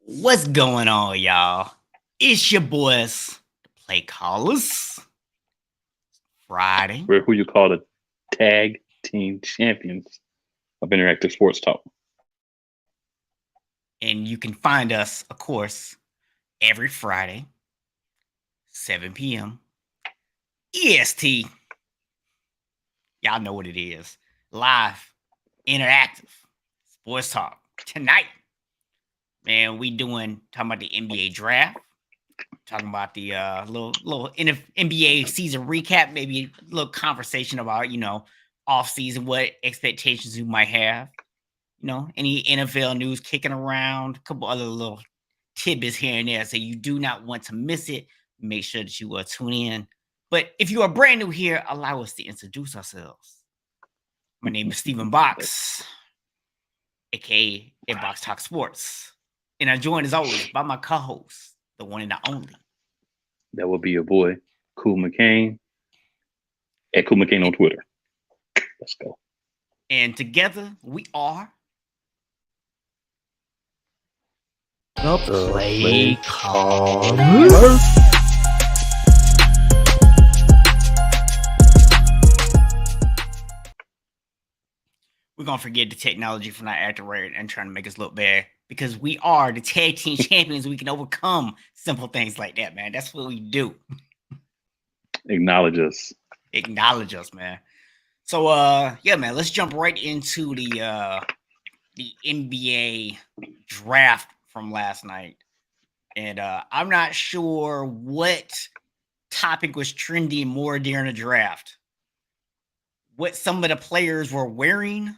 What's going on, y'all? It's your boys, the Play Callers. Friday, We're who you call the tag team champions of interactive sports talk. and you can find us, of course, every Friday, 7 p.m. EST. Y'all know what it is. Live, interactive, sports talk. Tonight, man, we talking about the NBA draft, talking about the little NBA season recap, maybe a little conversation about off season, what expectations you might have. Any NFL news kicking around, a couple other little tidbits here and there. So you do not want to miss it. Make sure that you tune in. But if you are brand new here, allow us to introduce ourselves. My name is Stephen Box, aka Box Talk Sports. And I'm joined as always by my co-host, the one and the only. That will be your boy, Cool McCain, at Cool McCain on Twitter. Let's go. And together we are The Play Callers. We're gonna forget the technology from not acting right and trying to make us look bad because we are the tag team champions. We can overcome simple things like that, man. That's what we do. Acknowledge us. Acknowledge us, man. So yeah, man, let's jump right into the NBA draft from last night. And I'm not sure what topic was trending more during the draft. What some of the players were wearing,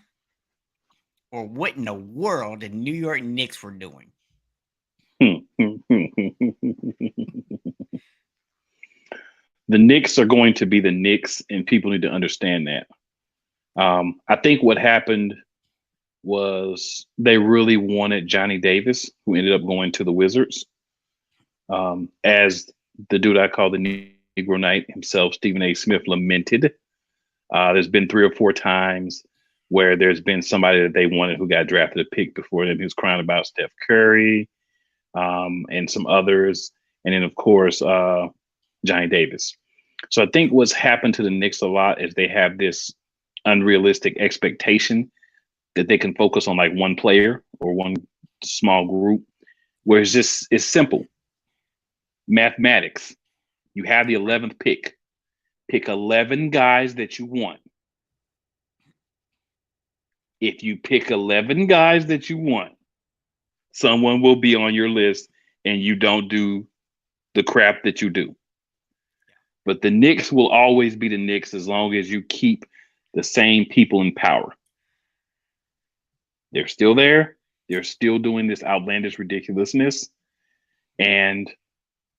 or what in the world the New York Knicks were doing. The Knicks are going to be the Knicks, and people need to understand that. I think what happened was they really wanted Johnny Davis, who ended up going to the Wizards, as the dude I call the Negro Knight himself, Stephen A. Smith, lamented. There's been 3 or 4 times where there's been somebody that they wanted who got drafted a pick before them. He was crying about Steph Curry and some others. And then, of course, Johnny Davis. So I think what's happened to the Knicks a lot is they have this unrealistic expectation that they can focus on like one player or one small group, where it's simple. Mathematics. You have the 11th pick. Pick 11 guys that you want. If you pick 11 guys that you want, someone will be on your list and you don't do the crap that you do. But the Knicks will always be the Knicks as long as you keep the same people in power. They're still there. They're still doing this outlandish ridiculousness. And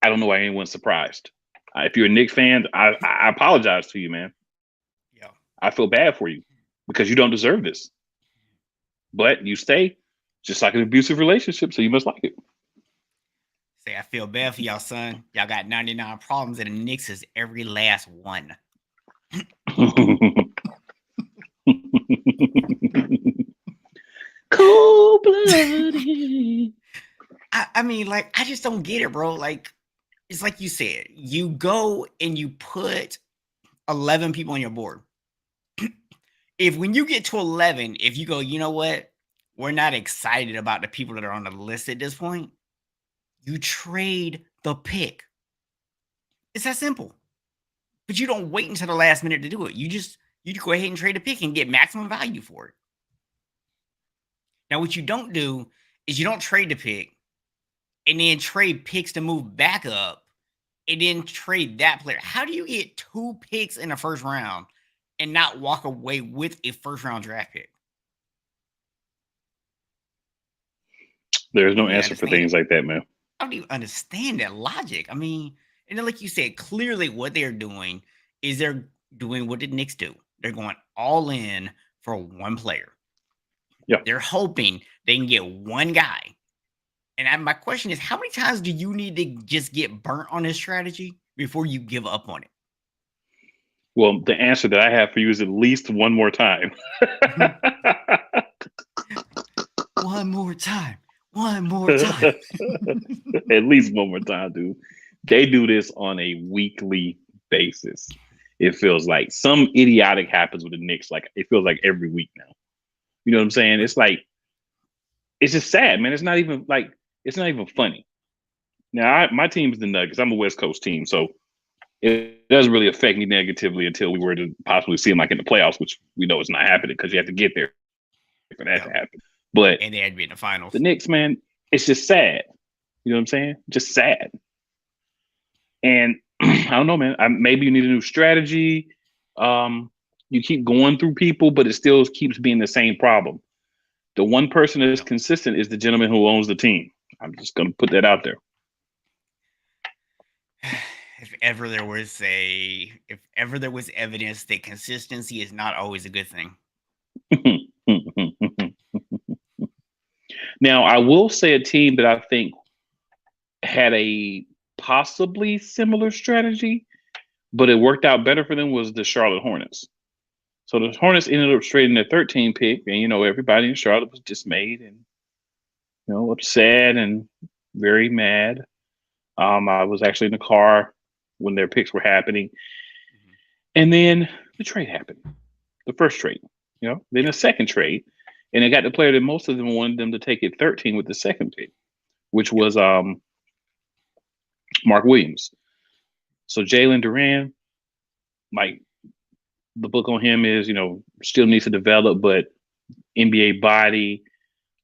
I don't know why anyone's surprised. If you're a Knicks fan, I apologize to you, man. Yeah. I feel bad for you because you don't deserve this. But you stay just like an abusive relationship, so you must like it. Say, I feel bad for y'all, son. Y'all got 99 problems, and the Knicks is every last one. Cold-blooded. I mean, like, I just don't get it, bro. Like, it's like you said, you go and you put 11 people on your board. If when you get to 11, if you go, you know what, we're not excited about the people that are on the list at this point, you trade the pick. It's that simple. But you don't wait until the last minute to do it. You go ahead and trade the pick and get maximum value for it. Now, what you don't do is you don't trade the pick and then trade picks to move back up and then trade that player. How do you get 2 picks in the first round and not walk away with a first round draft pick? There's no answer for things like that, man. I don't even understand that logic. I mean, and then like you said, clearly what they're doing is they're doing what the Knicks do. They're going all in for one player. Yeah. They're hoping they can get one guy. And my question is, how many times do you need to just get burnt on this strategy before you give up on it? Well, the answer that I have for you is at least one more time. One more time. One more time. At least one more time, dude. They do this on a weekly basis. It feels like some idiotic happens with the Knicks. Like it feels like every week now. You know what I'm saying? It's like it's just sad, man. It's not even funny. Now, my team's the Nuggets. I'm a West Coast team, so it doesn't really affect me negatively until we were to possibly see them like in the playoffs, which we know is not happening because you have to get there for that to happen. But And they had to be in the finals. the Knicks, man, it's just sad. You know what I'm saying? Just sad. And I don't know, man. Maybe you need a new strategy. You keep going through people, but it still keeps being the same problem. The one person that's consistent is the gentleman who owns the team. I'm just going to put that out there. If ever there was evidence that consistency is not always a good thing. Now, I will say a team that I think had a possibly similar strategy, but it worked out better for them was the Charlotte Hornets. So the Hornets ended up trading their 13 pick, and everybody in Charlotte was dismayed and upset and very mad. I was actually in the car when their picks were happening, and then the trade happened. The first trade, then the second trade, and they got the player that most of them wanted them to take at 13 with the second pick, which was Mark Williams. So Jalen Duran, the book on him is, still needs to develop, but NBA body,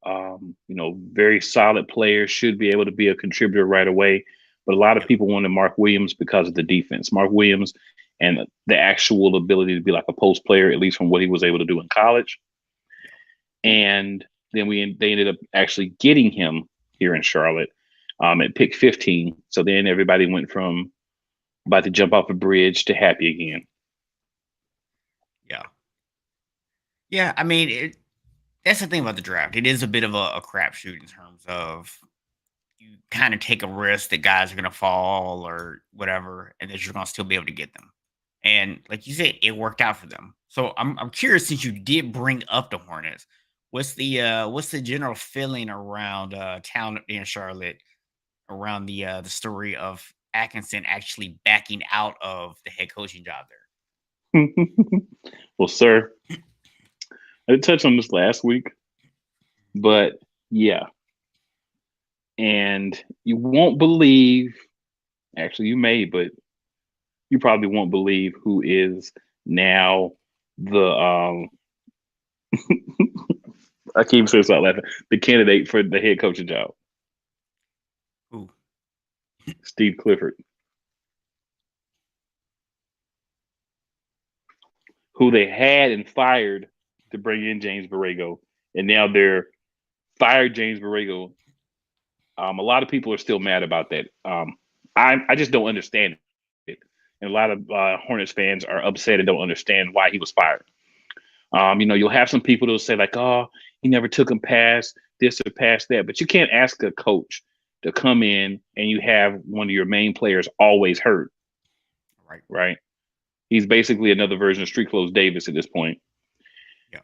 very solid player, should be able to be a contributor right away. But a lot of people wanted Mark Williams because of the defense. Mark Williams and the actual ability to be like a post player, at least from what he was able to do in college. And then they ended up actually getting him here in Charlotte at pick 15. So then everybody went from about to jump off a bridge to happy again. Yeah. I mean, that's the thing about the draft. It is a bit of a crapshoot in terms of you kind of take a risk that guys are going to fall or whatever, and that you're going to still be able to get them. And like you said, it worked out for them. So I'm curious, since you did bring up the Hornets, what's the general feeling around town in Charlotte around the story of Atkinson actually backing out of the head coaching job there? Well, sir, I did touch on this last week, but yeah. And you won't believe, actually you may, but you probably won't believe who is now the I keep saying something laughing. The candidate for the head coaching job. Who? Steve Clifford. Who they had and fired to bring in James Borrego. And now they're fired James Borrego. A lot of people are still mad about that. I just don't understand it. And a lot of Hornets fans are upset and don't understand why he was fired. You'll have some people that'll say like, oh, he never took him past this or past that. But you can't ask a coach to come in and you have one of your main players always hurt. Right. He's basically another version of Street Clothes Davis at this point. Yeah.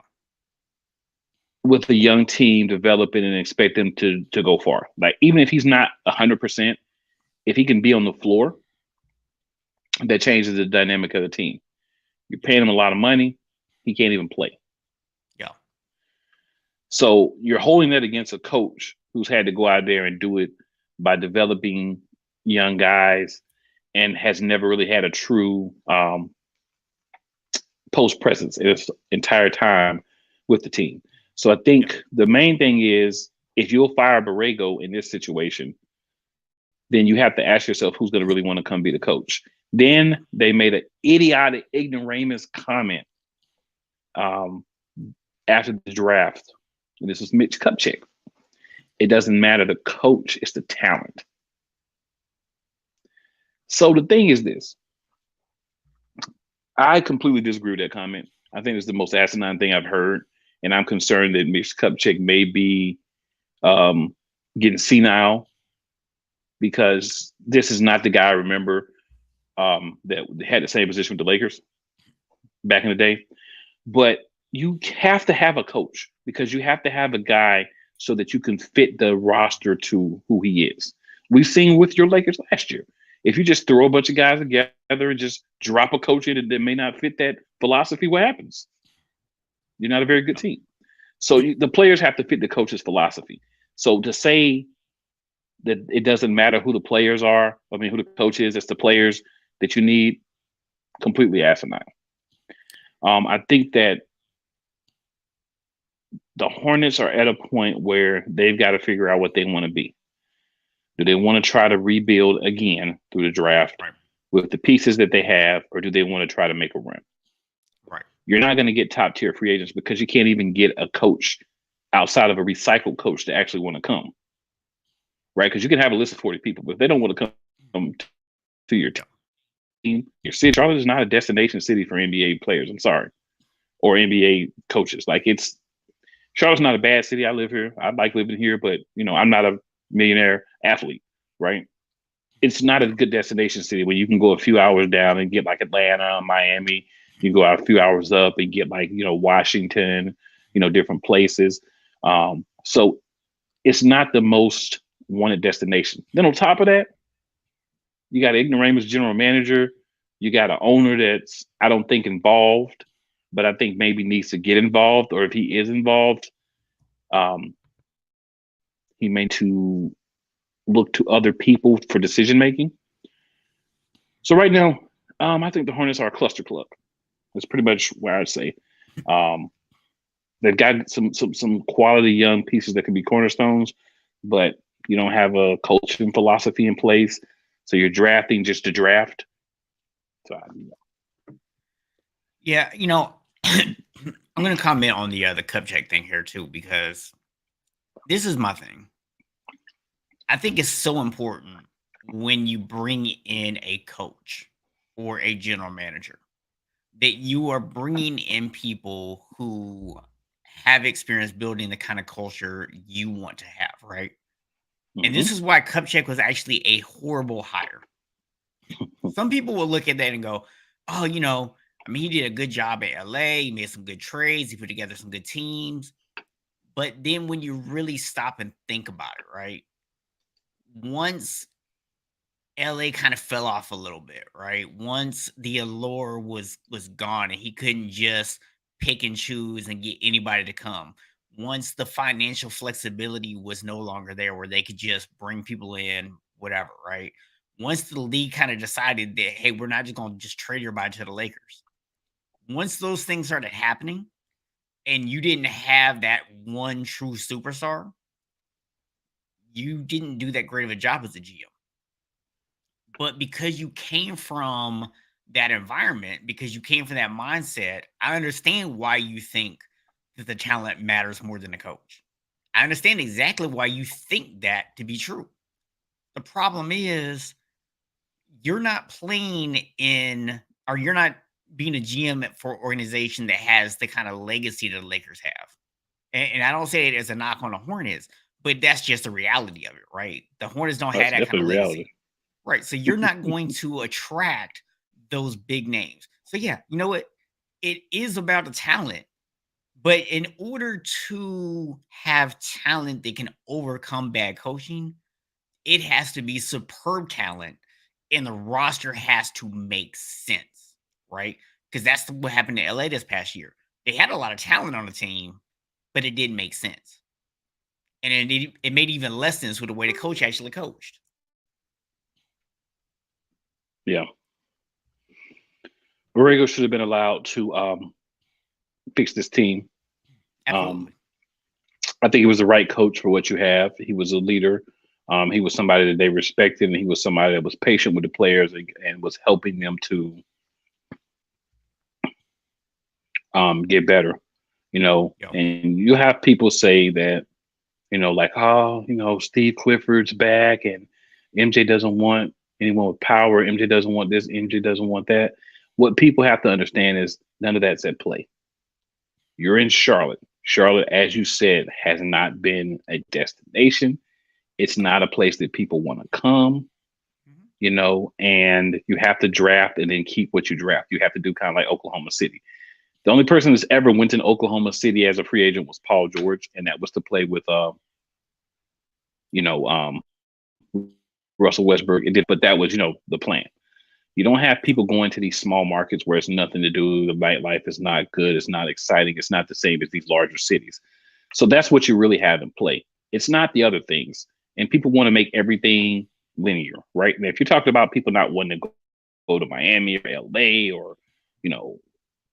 With a young team developing and expect them to go far. Like, even if he's not 100%, if he can be on the floor, that changes the dynamic of the team. You're paying him a lot of money. He can't even play. Yeah. So you're holding that against a coach who's had to go out there and do it by developing young guys and has never really had a true post presence his entire time with the team. So I think the main thing is, if you'll fire Borrego in this situation, then you have to ask yourself who's going to really want to come be the coach. Then they made an idiotic ignoramus comment after the draft. And this was Mitch Kupchak. It doesn't matter the coach, it's the talent. So the thing is this. I completely disagree with that comment. I think it's the most asinine thing I've heard. And I'm concerned that Mitch Kupchak may be getting senile, because this is not the guy I remember that had the same position with the Lakers back in the day. But you have to have a coach, because you have to have a guy so that you can fit the roster to who he is. We've seen with your Lakers last year. If you just throw a bunch of guys together and just drop a coach in that may not fit that philosophy, what happens? You're not a very good team. So the players have to fit the coach's philosophy. So to say that it doesn't matter who the players are, I mean, who the coach is, it's the players that you need, completely asinine. I think that the Hornets are at a point where they've got to figure out what they want to be. Do they want to try to rebuild again through the draft with the pieces that they have, or do they want to try to make a run? Right. You're not going to get top tier free agents because you can't even get a coach outside of a recycled coach to actually want to come. Right? Because you can have a list of 40 people, but if they don't want to come to your team, your city, Charlotte is not a destination city for NBA players. I'm sorry. Or NBA coaches. Like Charlotte's not a bad city. I live here. I like living here, but I'm not a millionaire athlete, right? It's not a good destination city where you can go a few hours down and get like Atlanta, Miami. You go out a few hours up and get like, Washington, different places. So it's not the most wanted destination. Then on top of that, you got an ignoramus general manager. You got an owner that's, I don't think, involved, but I think maybe needs to get involved, or if he is involved, he may to look to other people for decision making. So right now, I think the Hornets are a cluster club. That's pretty much where I'd say. They've got some quality young pieces that can be cornerstones, but you don't have a coaching philosophy in place. So you're drafting just to draft. So yeah, I'm going to comment on the Kupchak thing here too, because this is my thing. I think it's so important when you bring in a coach or a general manager that you are bringing in people who have experience building the kind of culture you want to have, right? Mm-hmm. And this is why Kupchak was actually a horrible hire. Some people will look at that and go, oh, he did a good job at LA. He made some good trades. He put together some good teams. But then when you really stop and think about it, right? Once LA kind of fell off a little bit, right? Once the allure was gone and he couldn't just pick and choose and get anybody to come. Once the financial flexibility was no longer there where they could just bring people in, whatever, right? Once the league kind of decided that, hey, we're not just going to just trade everybody to the Lakers. Once those things started happening and you didn't have that one true superstar, you didn't do that great of a job as a GM. But because you came from that environment, because you came from that mindset, I understand why you think that the talent matters more than the coach. I understand exactly why you think that to be true. The problem is you're not playing or you're not being a GM for an organization that has the kind of legacy that the Lakers have. And I don't say it as a knock on the Hornets, but that's just the reality of it, right? The Hornets don't have that kind of legacy. Reality. Right. So you're not going to attract those big names. So yeah, you know what? It is about the talent. But in order to have talent that can overcome bad coaching, it has to be superb talent and the roster has to make sense, right? Because that's what happened to LA this past year. They had a lot of talent on the team, but it didn't make sense. And it made even less sense with the way the coach actually coached. Yeah. Borrego should have been allowed to fix this team. Absolutely. I think he was the right coach for what you have. He was a leader. He was somebody that they respected, and he was somebody that was patient with the players and was helping them to get better, And you have people say that, like, oh, Steve Clifford's back and MJ doesn't want anyone with power. MJ doesn't want this. MJ doesn't want that. What people have to understand is none of that's at play. You're in Charlotte. Charlotte, as you said, has not been a destination. It's not a place that people want to come, and you have to draft and then keep what you draft. You have to do kind of like Oklahoma City. The only person that's ever went in Oklahoma City as a free agent was Paul George, and that was to play with you know, Russell Westbrook. It did, but that was, the plan. You don't have people going to these small markets where it's nothing to do. The nightlife is not good. It's not exciting. It's not the same as these larger cities. So that's what you really have in play. It's not the other things. And people want to make everything linear, right? And if you're talking about people not wanting to go to Miami or LA or,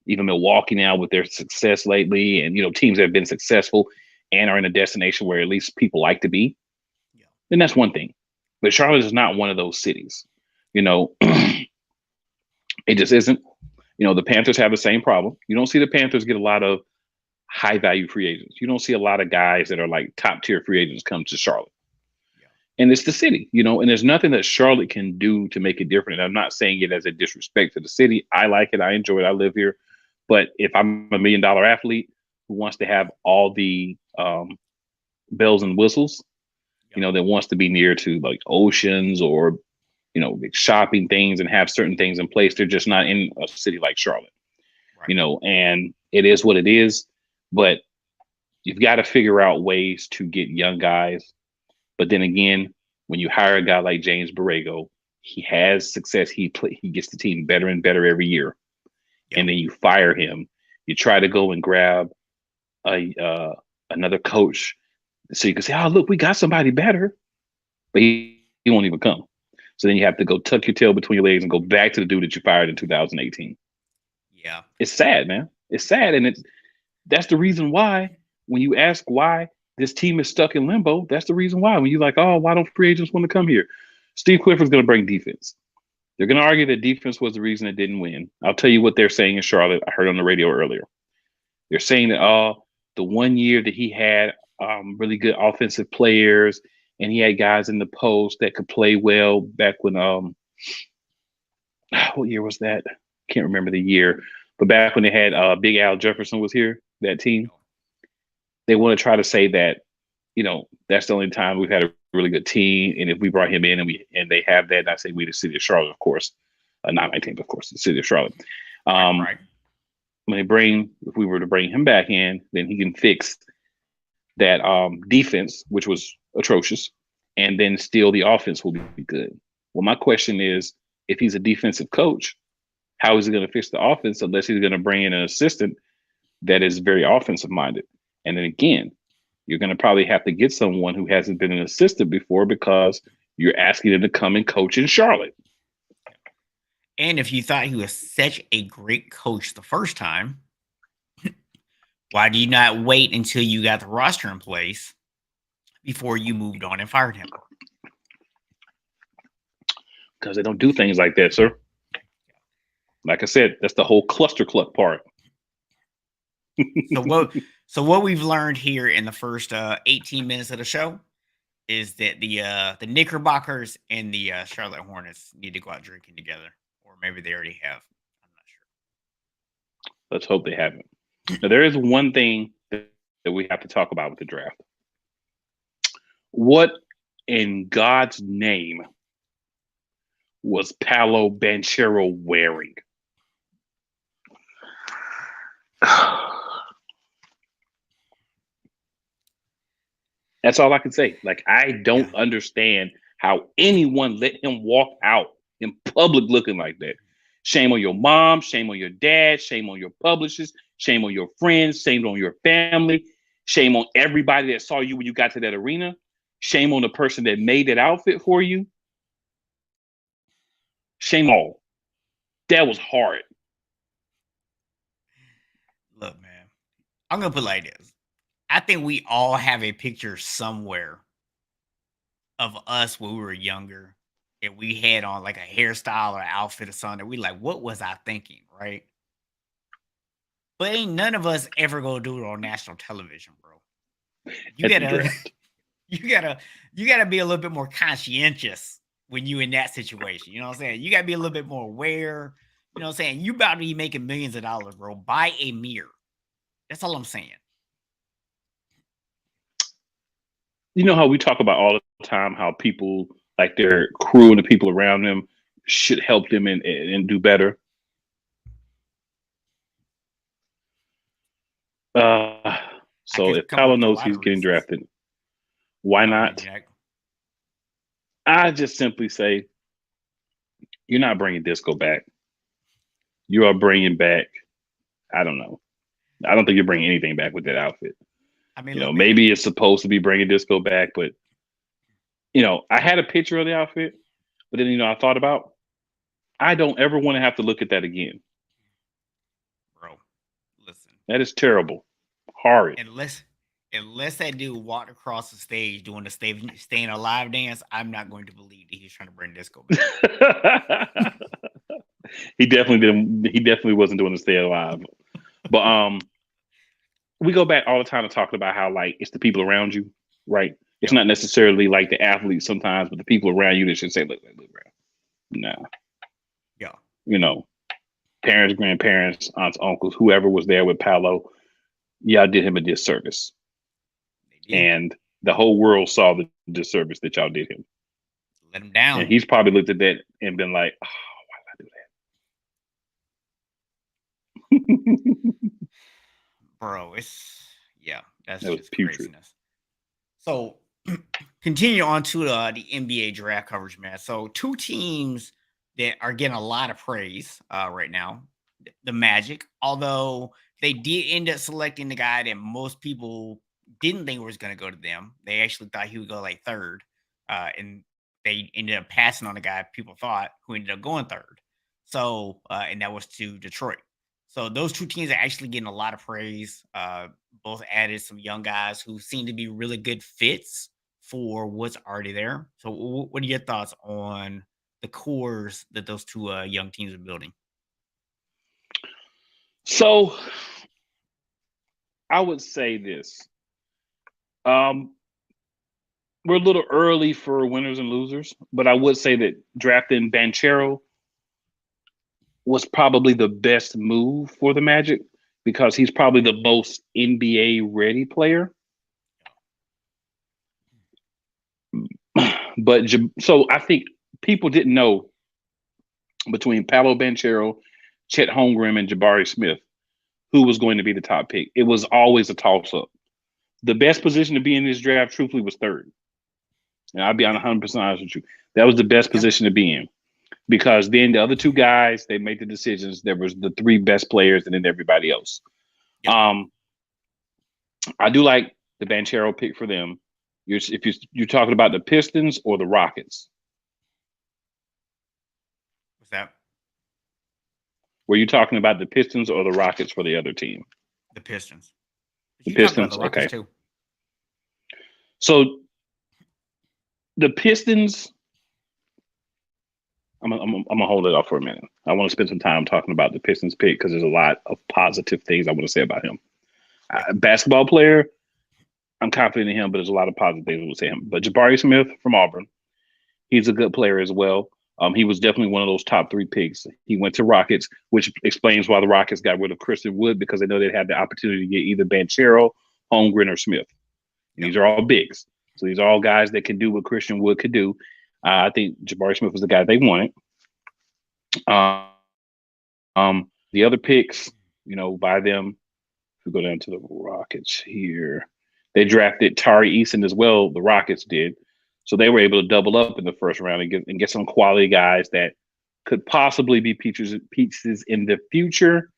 even Milwaukee now with their success lately, and teams that have been successful and are in a destination where at least people like to be, then that's one thing. But Charlotte is not one of those cities. It just isn't. The Panthers have the same problem. You don't see the Panthers get a lot of high value free agents. You don't see a lot of guys that are like top tier free agents come to Charlotte. And it's the city, and there's nothing that Charlotte can do to make it different. And I'm not saying it as a disrespect to the city. I like it. I enjoy it. I live here. But if I'm a $1 million athlete who wants to have all the bells and whistles, that wants to be near to like oceans or, big shopping things and have certain things in place, they're just not in a city like Charlotte, and it is what it is. But you've got to figure out ways to get young guys. But then again, when you hire a guy like James Borrego, he has success. He gets the team better and better every year. And then you fire him. You try to go and grab another coach so you can say, "Oh, look, we got somebody better," but he won't even come. So then you have to go tuck your tail between your legs and go back to the dude that you fired in 2018. Yeah, it's sad, man. It's sad, and that's the reason why when you ask why this team is stuck in limbo, that's the reason why. When you're like, "Oh, why don't free agents want to come here?" Steve Clifford's going to bring defense. They're going to argue that defense was the reason it didn't win. I'll tell you what they're saying in Charlotte. I heard on the radio earlier. They're saying that the 1 year that he had really good offensive players and he had guys in the post that could play well back when what year was that? Can't remember the year, but back when they had Big Al Jefferson was here, that team. They want to try to say that, that's the only time we've had a really good team. And if we brought him in and they have that, and I say we, the city of Charlotte, of course, not my team, of course, the city of Charlotte. Right. If we were to bring him back in, then he can fix that defense, which was atrocious, and then still the offense will be good. Well, my question is, if he's a defensive coach, how is he going to fix the offense unless he's going to bring in an assistant that is very offensive minded? And then again, you're going to probably have to get someone who hasn't been an assistant before because you're asking them to come and coach in Charlotte. And if you thought he was such a great coach the first time, why do you not wait until you got the roster in place before you moved on and fired him? Because they don't do things like that, sir. Like I said, that's the whole cluster cluck part. So what we've learned here in the first 18 minutes of the show is that the Knickerbockers and the Charlotte Hornets need to go out drinking together, or maybe they already have. I'm not sure. Let's hope they haven't. Now, there is one thing that we have to talk about with the draft. What in God's name was Paolo Banchero wearing? That's all I can say. Like, I don't understand how anyone let him walk out in public looking like that. Shame on your mom, shame on your dad, shame on your publishers, shame on your friends, shame on your family, shame on everybody that saw you when you got to that arena, shame on the person that made that outfit for you. Shame all. That was hard. Look, man, I'm going to put it like this. I think we all have a picture somewhere of us when we were younger and we had on like a hairstyle or outfit or something. We like, what was I thinking, right? But ain't none of us ever gonna do it on national television, bro. You gotta be a little bit more conscientious when you in that situation. You know what I'm saying? You gotta be a little bit more aware. You know what I'm saying? You about to be making millions of dollars, bro. Buy a mirror. That's all I'm saying. You know how we talk about all the time how people, like their crew and the people around them, should help them and do better. So if Paolo knows he's getting drafted, why not? I just simply say, you're not bringing disco back. You are bringing back, I don't know. I don't think you're bringing anything back with that outfit. I mean, look, man. Maybe it's supposed to be bringing disco back, but I had a picture of the outfit, but then I thought about I don't ever want to have to look at that again. Bro, listen. That is terrible, horrid. Unless that dude walked across the stage doing the staying alive dance, I'm not going to believe that he's trying to bring disco back. He definitely didn't. He definitely wasn't doing the stay alive. But we go back all the time to talking about how like it's the people around you, right? It's not necessarily like the athletes sometimes, but the people around you that should say, look, nah. Yeah. Parents, grandparents, aunts, uncles, whoever was there with Paolo, y'all did him a disservice. And the whole world saw the disservice that y'all did him. Let him down. And he's probably looked at that and been like, oh, why did I do that? Bro, that's that was just putrid. Craziness. So continue on to the NBA draft coverage, man. So two teams that are getting a lot of praise right now. The Magic, although they did end up selecting the guy that most people didn't think was going to go to them. They actually thought he would go like third. And they ended up passing on the guy people thought who ended up going third. So, and that was to Detroit. So those two teams are actually getting a lot of praise. Both added some young guys who seem to be really good fits for what's already there. So what are your thoughts on the cores that those two young teams are building? So I would say this. We're a little early for winners and losers, but I would say that drafting Banchero was probably the best move for the Magic because he's probably the most NBA ready player. But so I think people didn't know between Paolo Banchero, Chet Holmgren, and Jabari Smith who was going to be the top pick. It was always a toss up. The best position to be in this draft, truthfully, was third. And I'll be 100% honest with you. That was the best position to be in because then the other two guys, they made the decisions. There was the three best players and then everybody else. I do like the Banchero pick for them. If you're talking about the Pistons or the Rockets. What's that? Were you talking about the Pistons or the Rockets for the other team? The Pistons. The Pistons, the Rockets okay. Too. So the Pistons, I'm gonna hold it off for a minute. I want to spend some time talking about the Pistons pick because there's a lot of positive things I want to say about him. Basketball player, I'm confident in him, but there's a lot of positive things I want to say him. But Jabari Smith from Auburn, he's a good player as well. He was definitely one of those top three picks. He went to Rockets, which explains why the Rockets got rid of Christian Wood because they know they had the opportunity to get either Banchero, Holmgren, or Smith. These are all bigs. So these are all guys that can do what Christian Wood could do. I think Jabari Smith was the guy they wanted. The other picks, by them, if we go down to the Rockets here, they drafted Tari Eason as well. The Rockets did. So they were able to double up in the first round and get some quality guys that could possibly be pieces in the future,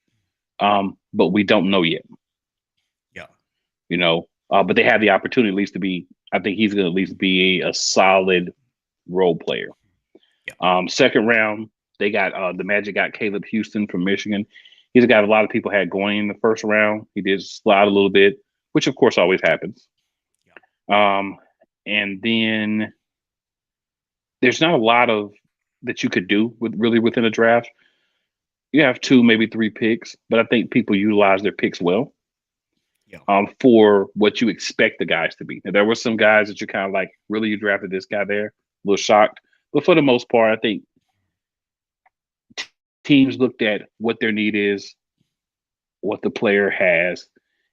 but we don't know yet. Yeah. But they have the opportunity at least to be. I think he's going to at least be a solid role player. Yeah. Second round, they got the Magic got Caleb Houston from Michigan. He's a guy a lot of people had going in the first round. He did slide a little bit, which of course always happens. Yeah. And then there's not a lot of that you could do within a draft. You have 2, maybe 3 picks, but I think people utilize their picks well. Yeah. For what you expect the guys to be. Now, there were some guys that you're kind of like, really, you drafted this guy there? A little shocked. But for the most part, I think teams looked at what their need is, what the player has,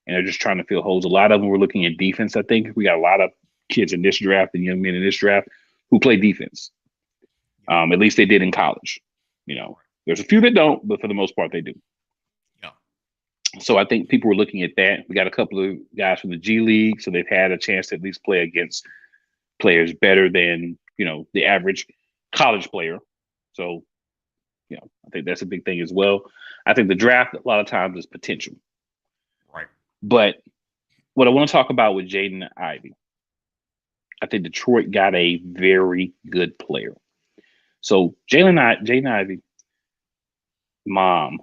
and they're just trying to fill holes. A lot of them were looking at defense, I think. We got a lot of kids in this draft and young men in this draft who play defense. At least they did in college. There's a few that don't, but for the most part, they do. Yeah. So I think people were looking at that. We got a couple of guys from the G League, so they've had a chance to at least play against players better than the average college player. So, I think that's a big thing as well. I think the draft a lot of times is potential. Right. But what I want to talk about with Jaden Ivey, I think Detroit got a very good player. So Jaden Ivey, mom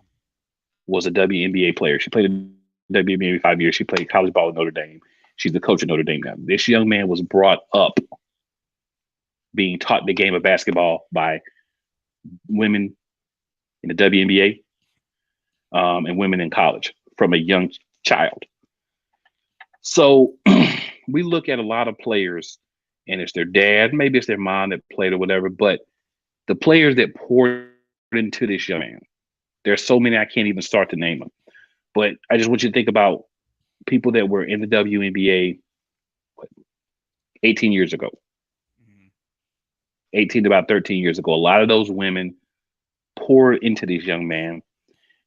was a WNBA player. She played in WNBA 5 years. She played college ball at Notre Dame. She's the coach at Notre Dame now. This young man was brought up being taught the game of basketball by women in the WNBA and women in college from a young child. So we look at a lot of players, and it's their dad, maybe it's their mom that played or whatever, but the players that poured into this young man, there's so many I can't even start to name them. But I just want you to think about people that were in the WNBA 18 years ago, 18 to about 13 years ago. A lot of those women poured into this young man.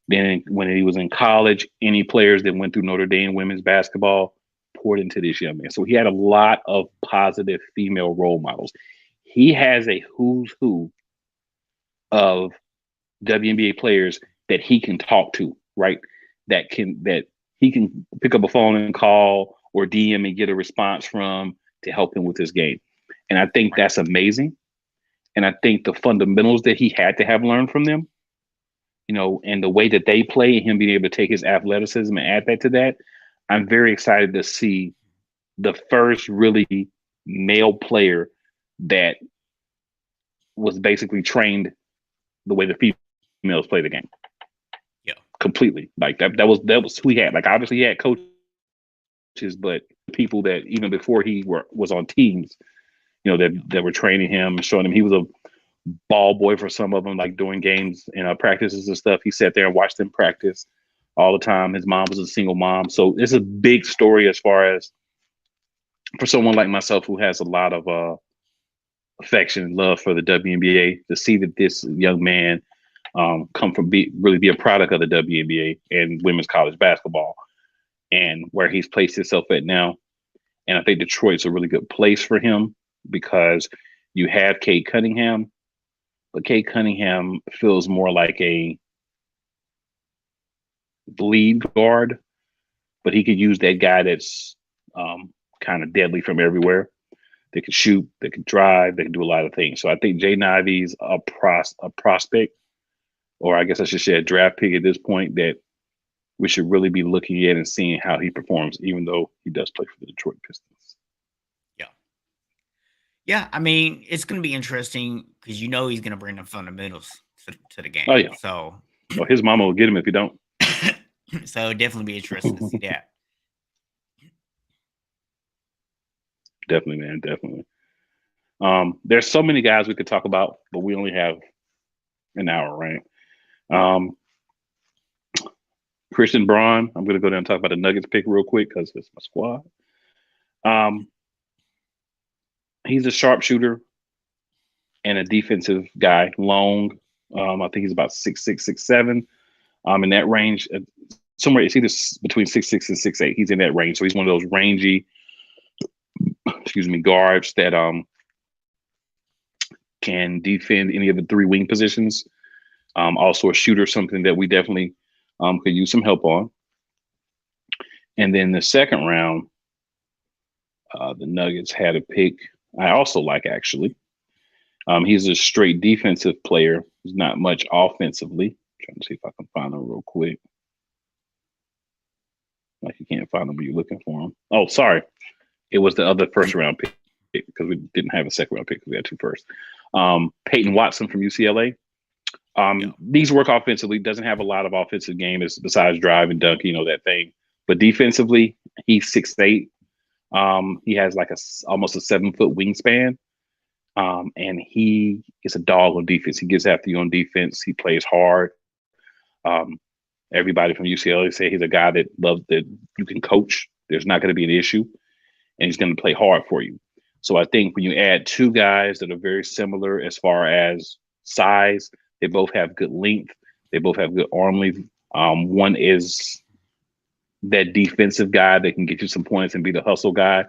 Then when he was in college, any players that went through Notre Dame women's basketball poured into this young man. So he had a lot of positive female role models. He has a who's who of WNBA players that he can talk to, right? That he can pick up a phone and call or DM and get a response from to help him with his game. And I think that's amazing. And I think the fundamentals that he had to have learned from them, and the way that they play and him being able to take his athleticism and add that to that, I'm very excited to see the first really male player that was basically trained the way the females play the game. Yeah. Completely. Like that was who he had. Like obviously he had coaches, but people that even before he was on teams, that were training him, showing him he was a ball boy for some of them, like doing games and practices and stuff. He sat there and watched them practice all the time. His mom was a single mom. So it's a big story as far as for someone like myself who has a lot of affection and love for the WNBA, to see that this young man come from really be a product of the WNBA and women's college basketball and where he's placed himself at now. And I think Detroit's a really good place for him because you have Cade Cunningham, but Cade Cunningham feels more like a lead guard, but he could use that guy that's kind of deadly from everywhere. They can shoot, they can drive, they can do a lot of things. So I think Jaden Ivey's a prospect, or I guess I should say a draft pick at this point that we should really be looking at and seeing how he performs, even though he does play for the Detroit Pistons. Yeah, I mean, it's going to be interesting because he's going to bring the fundamentals to the game. Oh, yeah. So his mama will get him if he don't. So it'll definitely be interesting to see that. Definitely, man. Definitely. There's so many guys we could talk about, but we only have an hour, right? Christian Braun, I'm going to go down and talk about the Nuggets pick real quick because it's my squad. He's a sharpshooter and a defensive guy, long. I think he's about 6'6", 6'7", in that range. Somewhere it's either between 6'6" and 6'8". He's in that range, so he's one of those rangy, guards that can defend any of the three wing positions. Also a shooter, something that we definitely could use some help on. And then the second round, the Nuggets had a pick I also like, actually. He's a straight defensive player. He's not much offensively. Trying to see if I can find him real quick. Like you can't find him, but you're looking for him. Oh, sorry. It was the other first round pick because we didn't have a second round pick because we had two first. Peyton Watson from UCLA. These work offensively, doesn't have a lot of offensive game besides drive and dunk, that thing. But defensively, he's 6'8". He has like almost a 7-foot wingspan. And he is a dog on defense. He gets after you on defense. He plays hard. Everybody from UCLA say he's a guy that loves that you can coach. There's not going to be an issue, and he's going to play hard for you. So I think when you add two guys that are very similar as far as size, they both have good length. They both have good arm length. One is that defensive guy that can get you some points and be the hustle guy.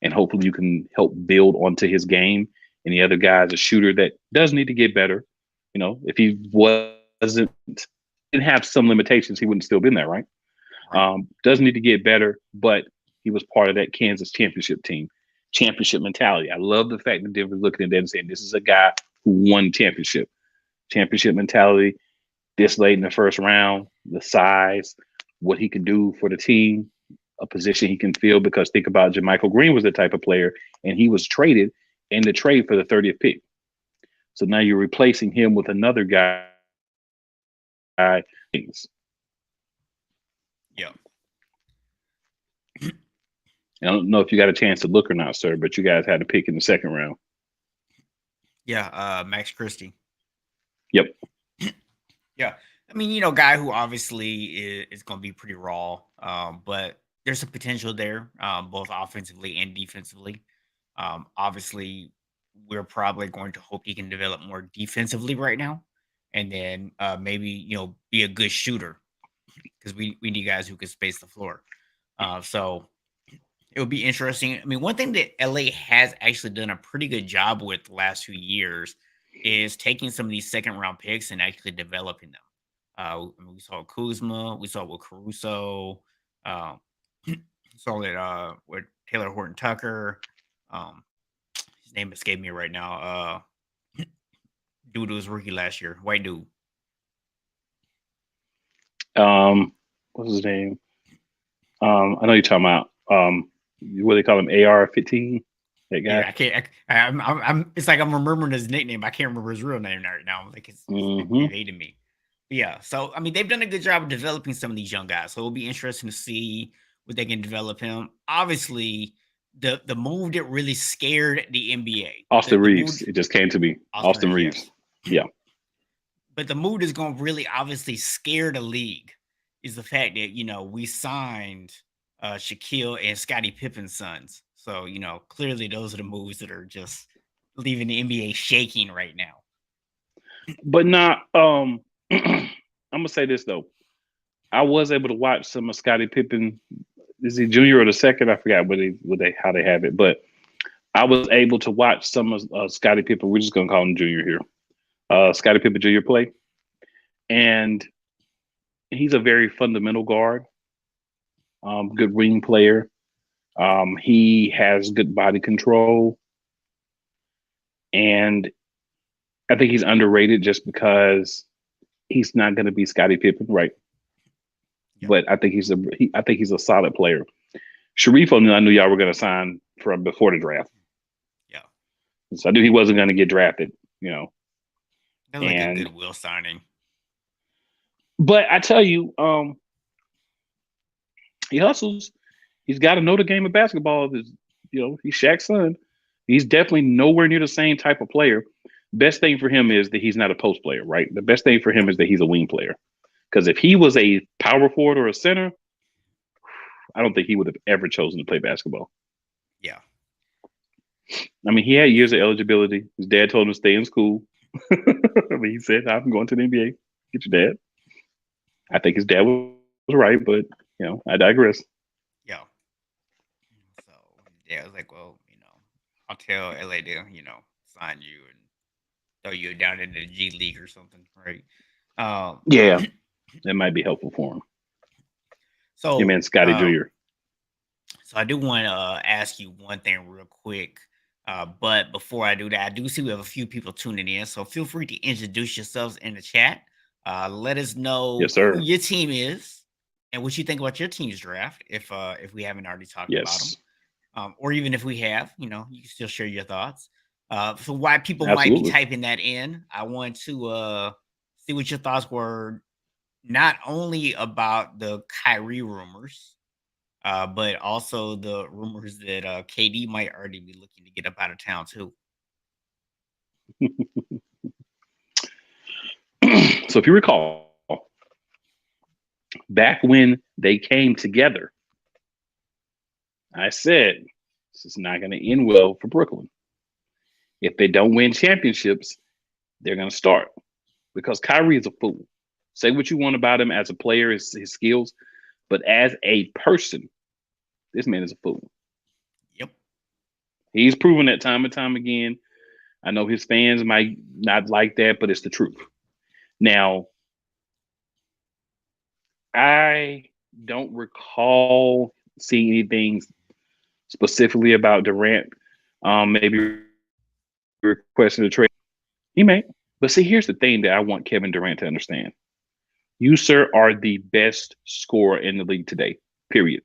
And hopefully you can help build onto his game. and the other guy is a shooter that does need to get better. You know, if he didn't have some limitations, he wouldn't still been there, right? Right. Does need to get better, but he was part of that Kansas championship team. Championship mentality. I love the fact that Denver's looking at that and saying, this is a guy who won championship. Championship mentality, this late in the first round, the size, what he can do for the team, a position he can fill. Because think about JaMychal Green was the type of player, and he was traded in the trade for the 30th pick. So now you're replacing him with another guy. Yeah. I don't know if you got a chance to look or not, sir, but you guys had a pick in the second round. Yeah. Max Christie. Yep. Yeah. I mean, guy who obviously is going to be pretty raw, but there's some potential there, both offensively and defensively. Obviously, we're probably going to hope he can develop more defensively right now, and then maybe be a good shooter because we need guys who can space the floor. So it would be interesting. I mean, one thing that LA has actually done a pretty good job with the last few years is taking some of these second round picks and actually developing them. We saw Kuzma, we saw with Caruso, um, saw it with Taylor Horton Tucker. Um, his name escaped me right now. Dude who was rookie last year, white dude. What's his name? I know you're talking about what they call him, AR-15. That guy. Yeah, I can't. I'm. It's like I'm remembering his nickname. I can't remember his real name right now. Like it's evading me. But yeah. So I mean, they've done a good job of developing some of these young guys. So it'll be interesting to see what they can develop him. Obviously, the move that really scared the NBA. Austin the Reeves. Move, It just came to me. Austin Reeves. Yes. Yeah. But the mood is going to really obviously scare the league is the fact that, we signed Shaquille and Scottie Pippen's sons. So, clearly those are the moves that are just leaving the NBA shaking right now. But not, I'm going to say this, though. I was able to watch some of Scottie Pippen. Is he junior or the second? I forgot how they have it. But I was able to watch some of Scottie Pippen. We're just going to call him junior here. Scottie Pippen Jr. play. And he's a very fundamental guard. Good wing player. He has good body control. And I think he's underrated just because he's not going to be Scottie Pippen, right? Yeah. But I think he's a solid player. Sharif, I knew y'all were going to sign from before the draft. Yeah. So I knew he wasn't going to get drafted, That was like a goodwill signing. But I tell you, he hustles. He's got to know the game of basketball. He's Shaq's son. He's definitely nowhere near the same type of player. Best thing for him is that he's not a post player, right? The best thing for him is that he's a wing player. Because if he was a power forward or a center, I don't think he would have ever chosen to play basketball. Yeah. I mean, he had years of eligibility. His dad told him to stay in school. I mean, he said, I'm going to the NBA. Get your dad. I think his dad was right, but, I digress. Yeah. So, yeah, I was like, well, I'll tell LA to, sign you and throw you down into the G League or something, right? Yeah, that might be helpful for him. So, him and Scottie Jr. So I do want to ask you one thing real quick. But before I do that, I do see we have a few people tuning in. So feel free to introduce yourselves in the chat. Let us know who your team is and what you think about your team's draft if we haven't already talked about them. Or even if we have, you can still share your thoughts. So why people might be typing that in, I want to see what your thoughts were, not only about the Kyrie rumors, but also the rumors that KD might already be looking to get up out of town too. So if you recall, back when they came together, I said, this is not going to end well for Brooklyn. If they don't win championships, they're going to start. Because Kyrie is a fool. Say what you want about him as a player, his skills, but as a person, this man is a fool. Yep. He's proven that time and time again. I know his fans might not like that, but it's the truth. Now, I don't recall seeing anything specifically about Durant. Maybe requesting a trade. He may. But see, here's the thing that I want Kevin Durant to understand. You, sir, are the best scorer in the league today. Period.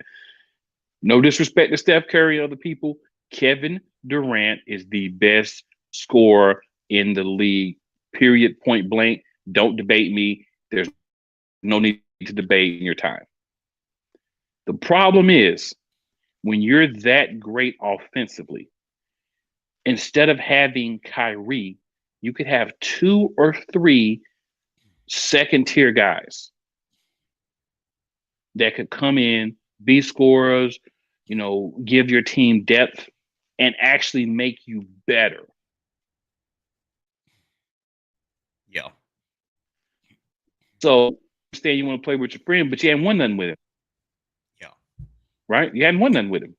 No disrespect to Steph Curry and other people. Kevin Durant is the best scorer in the league. Period. Point blank. Don't debate me. There's no need to debate in your time. The problem is when you're that great offensively, instead of having Kyrie, you could have 2 or 3 second tier guys that could come in, be scorers, give your team depth and actually make you better. Yeah. So, understand you want to play with your friend, but you hadn't won nothing with him. Yeah. Right? You hadn't won nothing with him.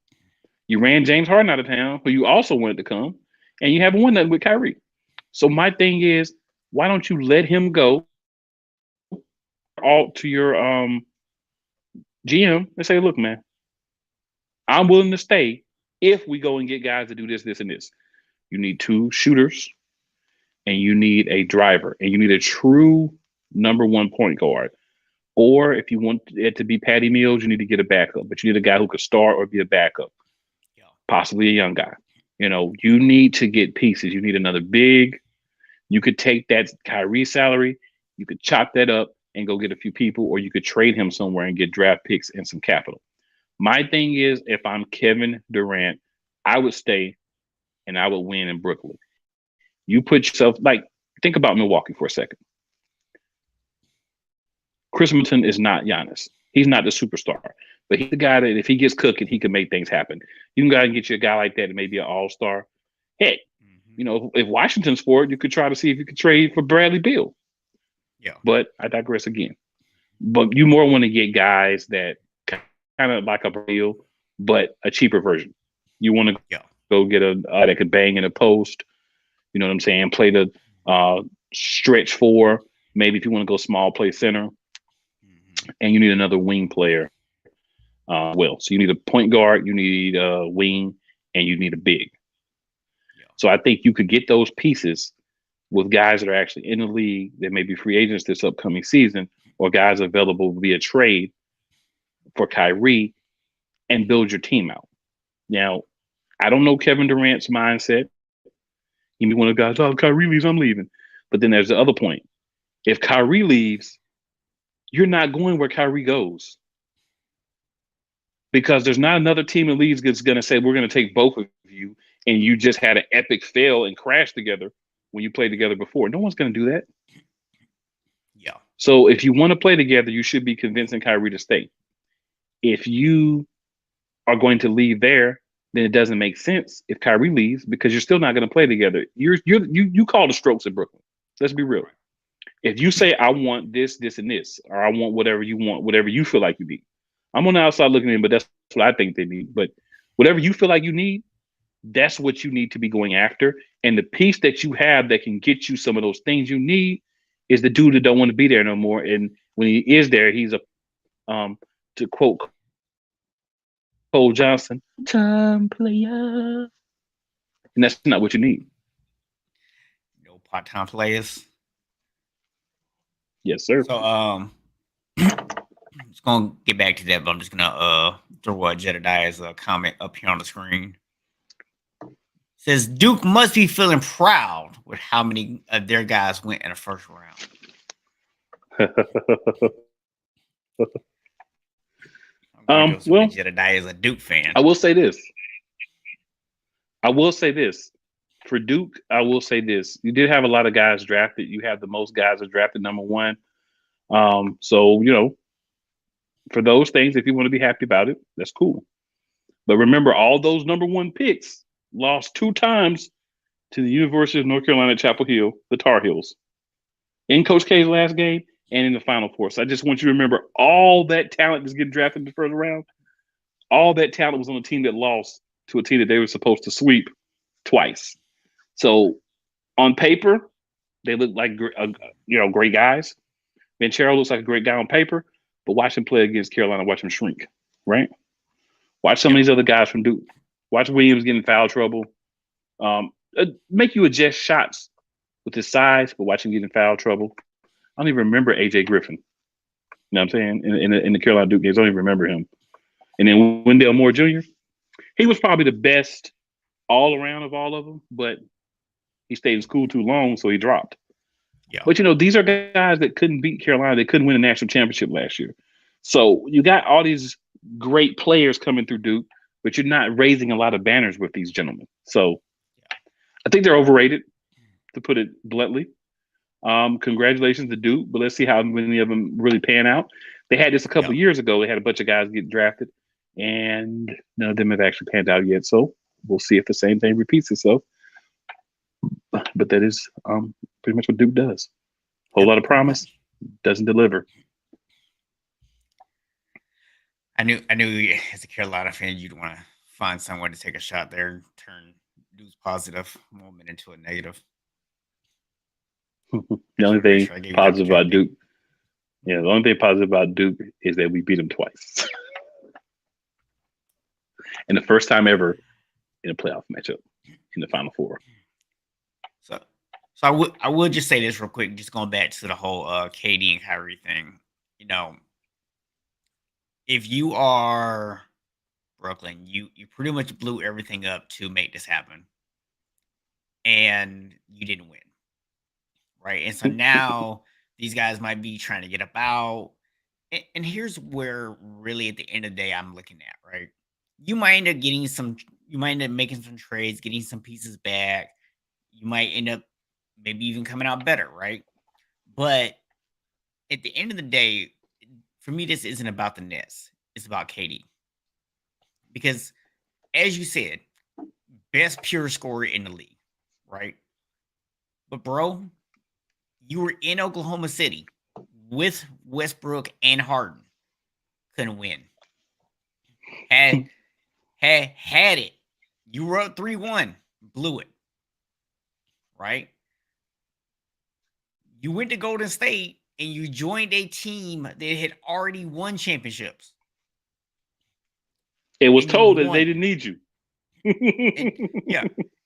You ran James Harden out of town, who you also wanted to come, and you haven't won nothing with Kyrie. So my thing is, why don't you let him go all to your GM and say, look, man, I'm willing to stay if we go and get guys to do this, this, and this. You need 2 shooters, and you need a driver, and you need a true number 1 point guard. Or if you want it to be Patty Mills, you need to get a backup, but you need a guy who could start or be a backup, possibly a young guy. You need to get pieces. You need another big. You could take that Kyrie salary, you could chop that up and go get a few people, or you could trade him somewhere and get draft picks and some capital. My thing is, if I'm Kevin Durant, I would stay and I would win in Brooklyn. You put yourself, think about Milwaukee for a second. Chris Middleton is not Giannis. He's not the superstar, but he's the guy that if he gets cooking, he can make things happen. You can go and get you a guy like that and maybe an all-star. Heck, if Washington's for it, you could try to see if you could trade for Bradley Beal. Yeah. But I digress again. But you more want to get guys that kind of like a Beal, but a cheaper version. You want to go get a that could bang in a post. You know what I'm saying? Play the stretch 4. Maybe if you want to go small, play center. And you need another wing player. So you need a point guard, you need a wing, and you need a big. So I think you could get those pieces with guys that are actually in the league that may be free agents this upcoming season, or guys available via trade for Kyrie, and build your team out. Now, I don't know Kevin Durant's mindset. He may one of the guys, Kyrie leaves, I'm leaving. But then there's the other point. If Kyrie leaves, you're not going where Kyrie goes. Because there's not another team in the league that's going to say, we're going to take both of you, and you just had an epic fail and crash together when you played together before. No one's going to do that. Yeah. So if you want to play together, you should be convincing Kyrie to stay. If you are going to leave there, then it doesn't make sense if Kyrie leaves, because you're still not going to play together. You call the strokes in Brooklyn. Let's be real. If you say, I want this, this, and this, or I want whatever you want, whatever you feel like you need. I'm on the outside looking in, but that's what I think they need. But whatever you feel like you need, that's what you need to be going after. And the piece that you have that can get you some of those things you need is the dude that don't want to be there no more. And when he is there, he's to quote Cole Johnson, time player. And that's not what you need. No part-time players. Yes, sir. So I'm just gonna get back to that, but I'm just gonna throw Jedediah's comment up here on the screen. Says Duke must be feeling proud with how many of their guys went in the first round. Well, Jedediah is a Duke fan. I will say this. For Duke, I will say this. You did have a lot of guys drafted. You have the most guys are drafted number 1. So, for those things, if you want to be happy about it, that's cool. But remember, all those number 1 picks lost 2 times to the University of North Carolina at Chapel Hill, the Tar Heels, in Coach K's last game and in the Final Four. So I just want you to remember all that talent that's getting drafted in the first round. All that talent was on a team that lost to a team that they were supposed to sweep twice. So On paper, they look like great guys. Banchero looks like a great guy on paper, but watch him play against Carolina, watch him shrink, right? Watch some of these other guys from Duke. Watch Williams get in foul trouble. Make you adjust shots with his size, but watch him get in foul trouble. I don't even remember AJ Griffin. You know what I'm saying? In the Carolina Duke games, I don't even remember him. And then Wendell Moore Jr., he was probably the best all around of all of them, but he stayed in school too long, so he dropped. Yeah. But these are guys that couldn't beat Carolina. They couldn't win a national championship last year. So you got all these great players coming through Duke, but you're not raising a lot of banners with these gentlemen. So I think they're overrated, to put it bluntly. Congratulations to Duke, but let's see how many of them really pan out. They had this a couple years ago. They had a bunch of guys get drafted, and none of them have actually panned out yet. So we'll see if the same thing repeats itself. But that is pretty much what Duke does. Whole lot of promise, doesn't deliver. I knew as a Carolina fan, you'd want to find someone to take a shot there and turn Duke's positive moment into a negative. The only thing positive about Duke, the only thing positive about Duke is that we beat them twice. And the first time ever in a playoff matchup in the Final Four. So I would just say this real quick, just going back to the whole KD and Kyrie thing. If you are Brooklyn, you pretty much blew everything up to make this happen, and you didn't win, right? And so now these guys might be trying to get up out, and here's where really at the end of the day I'm looking at, right? You might end up making some trades, getting some pieces back. You might end up maybe even coming out better, right? But at the end of the day, for me, this isn't about the Nets. It's about KD. Because, as you said, best pure scorer in the league, right? But, bro, you were in Oklahoma City with Westbrook and Harden. Couldn't win. Had it. You were up 3-1. Blew it. Right? You went to Golden State and you joined a team that had already won championships. It was told that they didn't need you.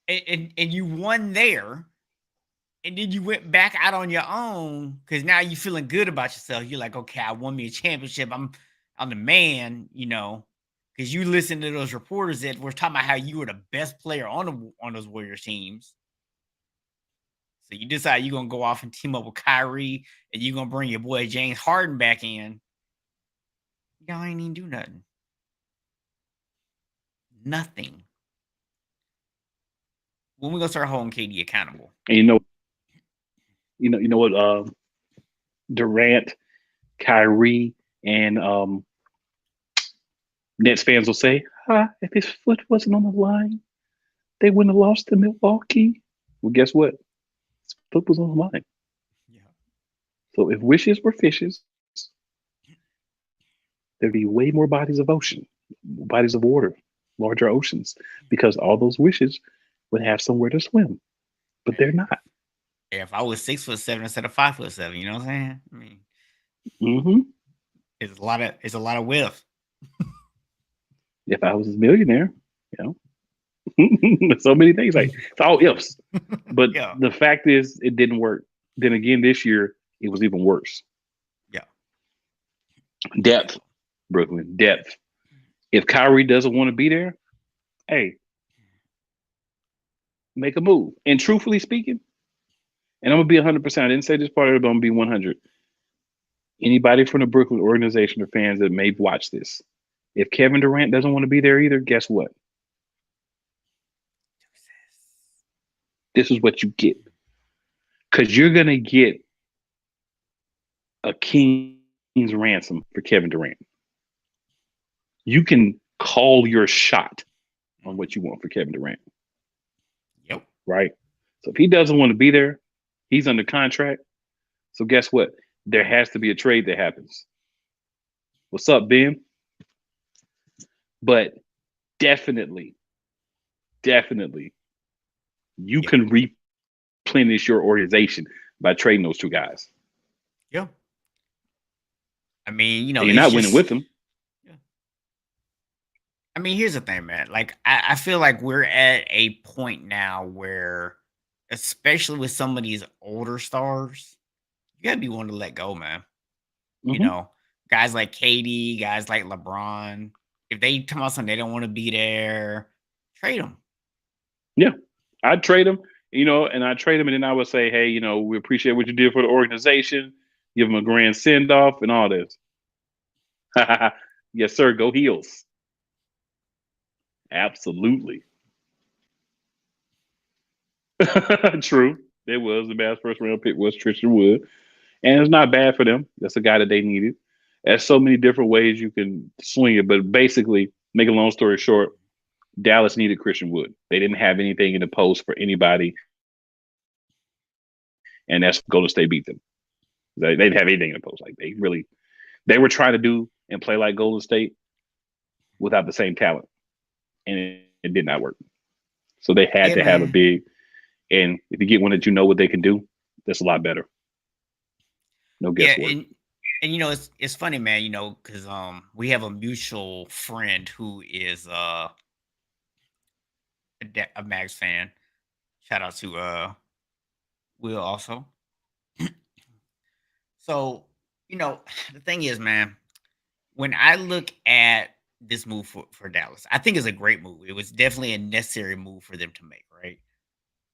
And you won there. And then you went back out on your own because now you're feeling good about yourself. You're like, okay, I won me a championship. I'm the man, because you listen to those reporters that were talking about how you were the best player on those Warriors teams. So you decide you're going to go off and team up with Kyrie and you're going to bring your boy James Harden back in. Y'all ain't even do nothing. Nothing. When we going to start holding KD accountable? And you know what Durant, Kyrie, and Nets fans will say, if his foot wasn't on the line, they wouldn't have lost to Milwaukee. Well, guess what? His foot was on the line. Yeah. So if wishes were fishes, there'd be way more bodies of water, larger oceans, because all those wishes would have somewhere to swim. But they're not. If I was 6'7" instead of 5'7", you know what I'm saying? I mean, it's a lot of width. If I was a millionaire, so many things, like it's all ifs. But the fact is, it didn't work. Then again, this year it was even worse. Yeah. Depth, Brooklyn, depth. If Kyrie doesn't want to be there, hey, make a move. And truthfully speaking, and I'm gonna be 100%. I didn't say this part of it, but I'm gonna be 100. Anybody from the Brooklyn organization or fans that may watch this, if Kevin Durant doesn't want to be there either, guess what? This is what you get. Because you're going to get a king's ransom for Kevin Durant. You can call your shot on what you want for Kevin Durant. Yep. Right? So if he doesn't want to be there, he's under contract. So guess what? There has to be a trade that happens. What's up, Ben? But definitely, you can replenish your organization by trading those two guys. Yeah. I mean, And you're it's not winning just. with them. Yeah. I mean, here's the thing, man. Like, I feel like we're at a point now where, especially with some of these older stars, you gotta be willing to let go, man. Mhm. Guys like KD, guys like LeBron, if they come out something they don't want to be there, trade them. Yeah, I'd trade him, and I trade him, and then I would say, hey, we appreciate what you did for the organization. Give him a grand send off and all this. Yes, sir. Go Heels. Absolutely. True. It was the best first round pick was Tristan Wood, and it's not bad for them. That's a guy that they needed. There's so many different ways you can swing it, but basically, make a long story short, Dallas needed Christian Wood. They didn't have anything in the post for anybody, and that's Golden State beat them. They didn't have anything in the post. Like they were trying to do and play like Golden State without the same talent, and it did not work. So they had Yeah, to have a man. big. And if you get one that you know what they can do, that's a lot better. No Yeah, guesswork. and it's funny, man. Because we have a mutual friend who is a Mags fan. Shout out to Will also. So the thing is, man, when I look at this move for Dallas, I think it's a great move. It was definitely a necessary move for them to make, right?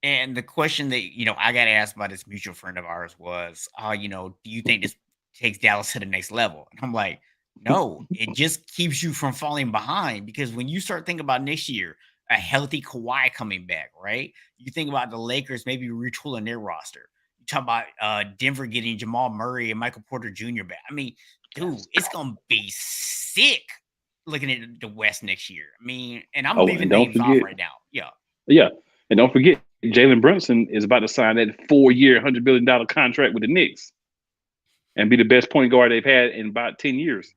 And the question that I got asked by this mutual friend of ours was, do you think this takes Dallas to the next level? And I'm like, no, it just keeps you from falling behind because when you start thinking about next year, a healthy Kawhi coming back, right? You think about the Lakers maybe retooling their roster. You talk about Denver getting Jamal Murray and Michael Porter Jr. back. I mean, dude, it's gonna be sick looking at the West next year. I mean, and I'm Oh, leaving and don't names off forget, right now. Yeah. yeah, and don't forget, Jalen Brunson is about to sign that 4-year, $100 billion contract with the Knicks, and be the best point guard they've had in about 10 years.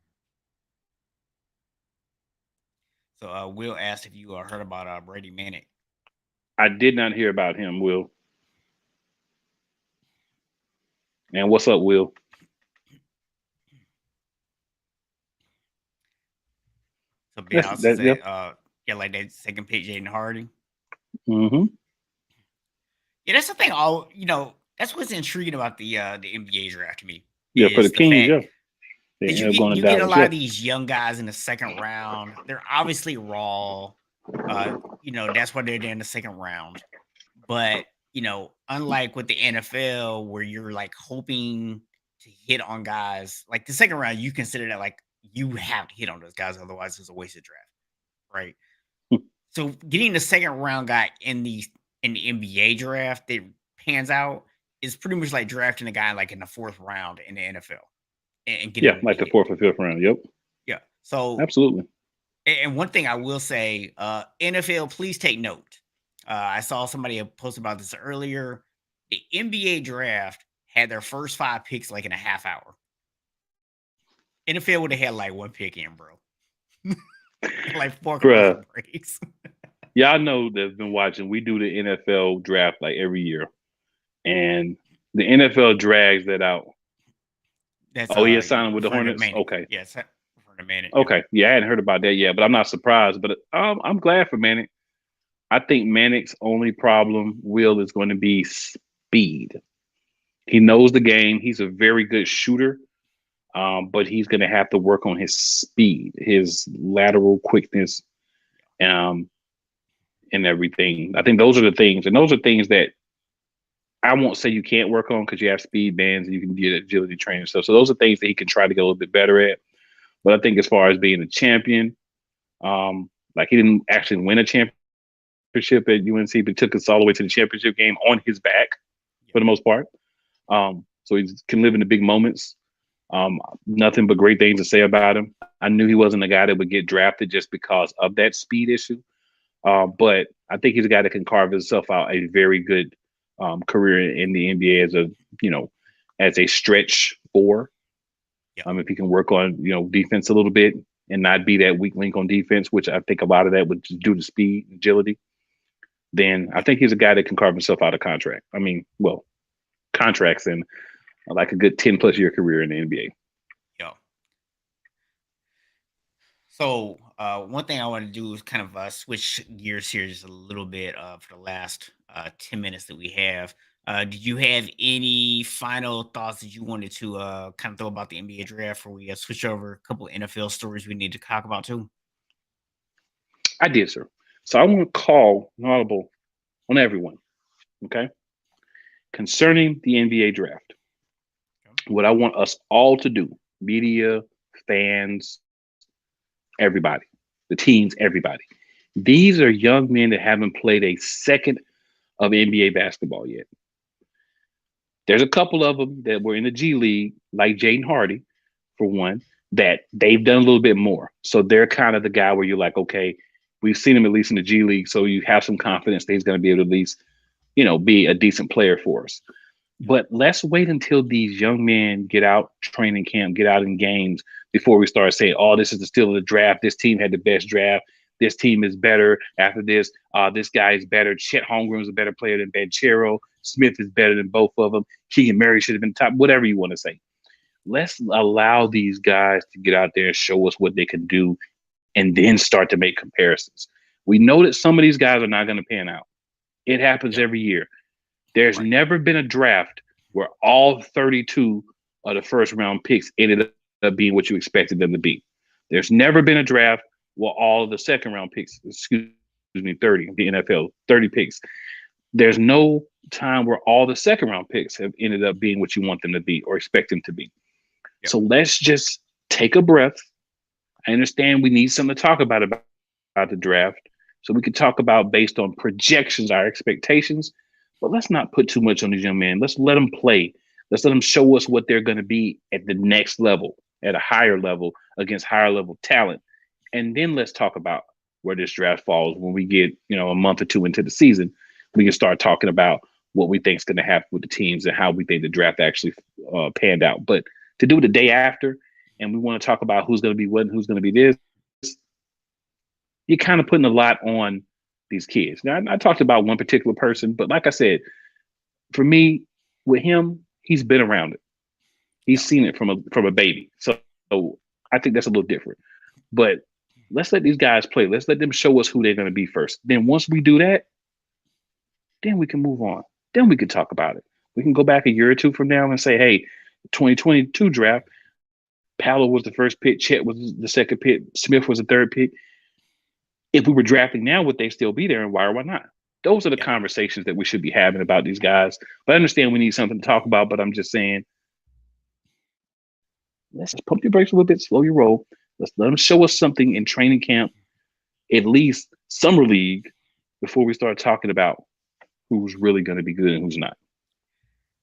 So Will asked if you heard about Brady Manick. I did not hear about him, Will. And what's up, Will? So Ben also Yeah. said, yeah, like that second pick, Jaden Hardy. Mm-hmm. Yeah, that's the thing. That's what's intriguing about the NBA draft to me Yeah, for the is the Kings, yeah. fact They because ended up going to you get a Dallas, lot yeah. of these young guys in the second round. They're obviously raw. That's why they're there in the second round. But unlike with the NFL, where you're like hoping to hit on guys like the second round, you consider that like you have to hit on those guys, otherwise it's a wasted draft, right? So getting the second round guy in the NBA draft that pans out is pretty much like drafting a guy like in the fourth round in the NFL and getting Yeah, him to like the hit. fourth or fifth round. Yep. Yeah. So Absolutely. and one thing I will say, NFL, please take note. I saw somebody post about this earlier. The NBA draft had their first 5 picks like in a half hour. NFL would have had like 1 pick in, bro. Like 4 commercial Bruh. breaks. Y'all know that's been watching. We do the NFL draft like every year. And the NFL drags that out. That's Oh, he is signing with the referring to Hornets? Manic. Okay. Yes, referring to Manic. Okay. Yeah, I hadn't heard about that yet, but I'm not surprised. But I'm glad for Manic. I think Manic's only problem, Will, is going to be speed. He knows the game. He's a very good shooter, but he's going to have to work on his speed, his lateral quickness, um, and everything. I think those are the things, and those are things that I won't say you can't work on because you have speed bands and you can get agility training stuff. So those are things that he can try to get a little bit better at. But I think as far as being a champion, like he didn't actually win a championship at UNC, but took us all the way to the championship game on his back for the most part. So he can live in the big moments. Nothing but great things to say about him. I knew he wasn't a guy that would get drafted just because of that speed issue. But I think he's a guy that can carve himself out a very good career in the NBA as a stretch 4. If he can work on, defense a little bit and not be that weak link on defense, which I think a lot of that would just due to speed, agility. then I think he's a guy that can carve himself out of contract. I mean, well, contracts and like a good 10-plus year career in the NBA. Yeah. So one thing I want to do is kind of switch gears here just a little bit for the last 10 minutes that we have. Did you have any final thoughts that you wanted to kind of throw about the NBA draft before we switch over a couple of NFL stories we need to talk about too? I did, sir. So I want to call an audible on everyone, okay? Concerning the NBA draft, what I want us all to do, media, fans, everybody, the teams, everybody. These are young men that haven't played a second of NBA basketball yet. There's a couple of them that were in the G League, like Jaden Hardy, for one, that they've done a little bit more. So they're kind of the guy where you're like, okay, we've seen him at least in the G League, so you have some confidence that he's going to be able to at least, be a decent player for us. But let's wait until these young men get out training camp, get out in games before we start saying, oh, this is the steal of the draft. This team had the best draft. This team is better after this. This guy is better. Chet Holmgren is a better player than Banchero. Smith is better than both of them. Keegan Murray should have been top, whatever you want to say. Let's allow these guys to get out there and show us what they can do and then start to make comparisons. We know that some of these guys are not going to pan out. It happens every year. There's never been a draft where all 32 of the first round picks ended up being what you expected them to be. There's never been a draft where all of the second round picks, 30, the NFL, 30 picks. There's no time where all the second round picks have ended up being what you want them to be or expect them to be. Yep. So let's just take a breath. I understand we need something to talk about the draft. So we can talk about based on projections, our expectations. But let's not put too much on these young men. Let's let them play. Let's let them show us what they're going to be at the next level, at a higher level, against higher level talent. And then let's talk about where this draft falls when we get, a month or two into the season. We can start talking about what we think is going to happen with the teams and how we think the draft actually panned out. But to do it the day after, and we want to talk about who's going to be what and who's going to be this, you're kind of putting a lot on these kids. Now, I talked about one particular person, but like I said, for me, with him, he's been around it. He's seen it from a baby. So I think that's a little different. But let's let these guys play. Let's let them show us who they're going to be first. Then once we do that, then we can move on. Then we can talk about it. We can go back a year or two from now and say, hey, 2022 draft, Paolo was the first pick, Chet was the second pick, Smith was the third pick. If we were drafting now, would they still be there, and why or why not? Those are the conversations that we should be having about these guys. But I understand we need something to talk about, but I'm just saying, let's pump your brakes a little bit, slow your roll. Let's let them show us something in training camp, at least summer league, before we start talking about who's really going to be good and who's not.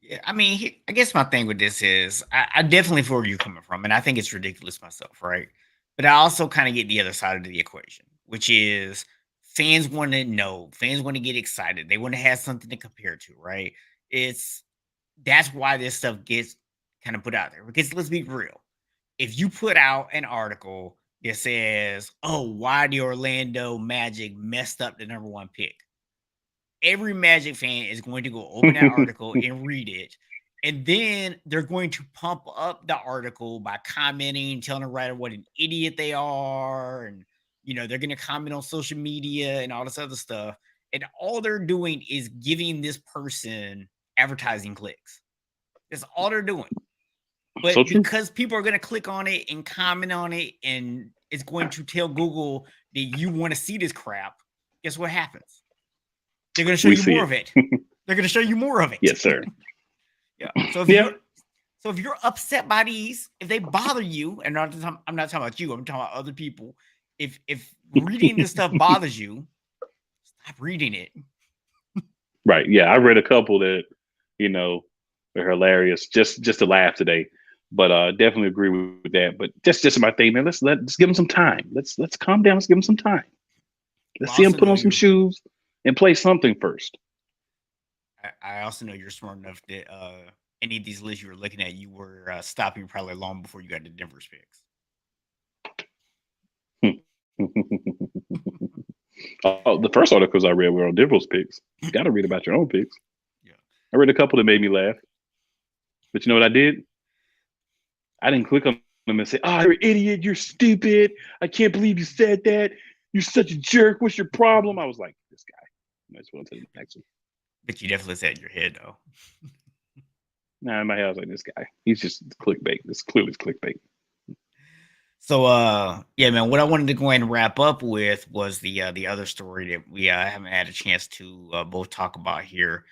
Yeah, I mean, I guess my thing with this is I definitely feel where you're coming from, and I think it's ridiculous myself, right? But I also kind of get the other side of the equation, which is fans want to know, fans want to get excited, they want to have something to compare to, right? That's why this stuff gets kind of put out there. Because let's be real, if you put out an article that says, "Oh, why the Orlando Magic messed up the number one pick," every Magic fan is going to go open that article and read it. And then they're going to pump up the article by commenting, telling the writer what an idiot they are. And, they're going to comment on social media and all this other stuff. And all they're doing is giving this person advertising clicks. That's all they're doing. But so because people are going to click on it and comment on it, and it's going to tell Google that you want to see this crap, guess what happens? They're going to show you more of it. They're going to show you more of it. Yes, sir. Yeah. So if you're upset by these, if they bother you, and I'm not talking about you, I'm talking about other people. If reading this stuff bothers you, stop reading it. Right. Yeah, I read a couple that are hilarious. Just to laugh today, but definitely agree with that. But just my thing, man. Let's give them some time. Let's calm down. Let's give them some time. Let's see them put on some shoes and play something first. I also know you're smart enough that any of these lists you were looking at, you were stopping probably long before you got to Denver's picks. Oh, the first articles I read were on Divil's picks. You got to read about your own picks. Yeah. I read a couple that made me laugh. But you know what I did? I didn't click on them and say, "Oh, you're an idiot. You're stupid. I can't believe you said that. You're such a jerk. What's your problem?" I was like, "This guy." I just want to tell you the next one. But you definitely said in your head though. Nah, in my head, I was like, "This guy. He's just clickbait. This clearly is clickbait." So yeah, man, what I wanted to go ahead and wrap up with was the other story that we haven't had a chance to both talk about here.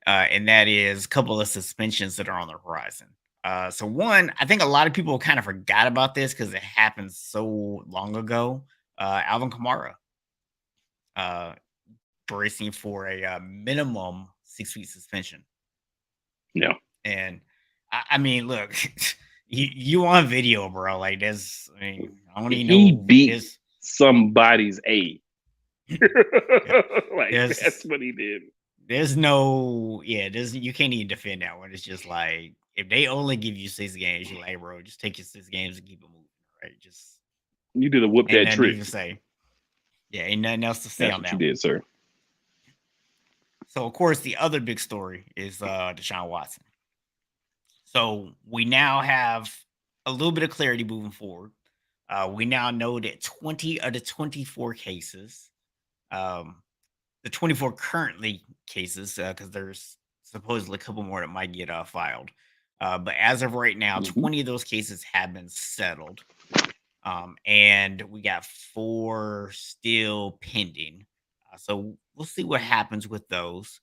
And that is a couple of suspensions that are on the horizon. So one, I think a lot of people kind of forgot about this because it happened so long ago. Alvin Kamara bracing for a minimum 6-week suspension. Yeah. And I mean, look, you on video, bro. Like there's, I mean, I don't even know. He beat somebody's A. Like that's what he did. There's no, you can't even defend that one. It's just like if they only give you 6 games, you're like, bro, just take your 6 games and keep it moving, right? Just you did a whoop that trick. To say. Yeah, ain't nothing else to say that's on what that. You did, sir. So of course, the other big story is Deshaun Watson. So we now have a little bit of clarity moving forward. We now know that 20 of the 24 cases, the 24 currently cases, because there's supposedly a couple more that might get filed. But as of right now, 20 of those cases have been settled. And we got 4 still pending. So we'll see what happens with those.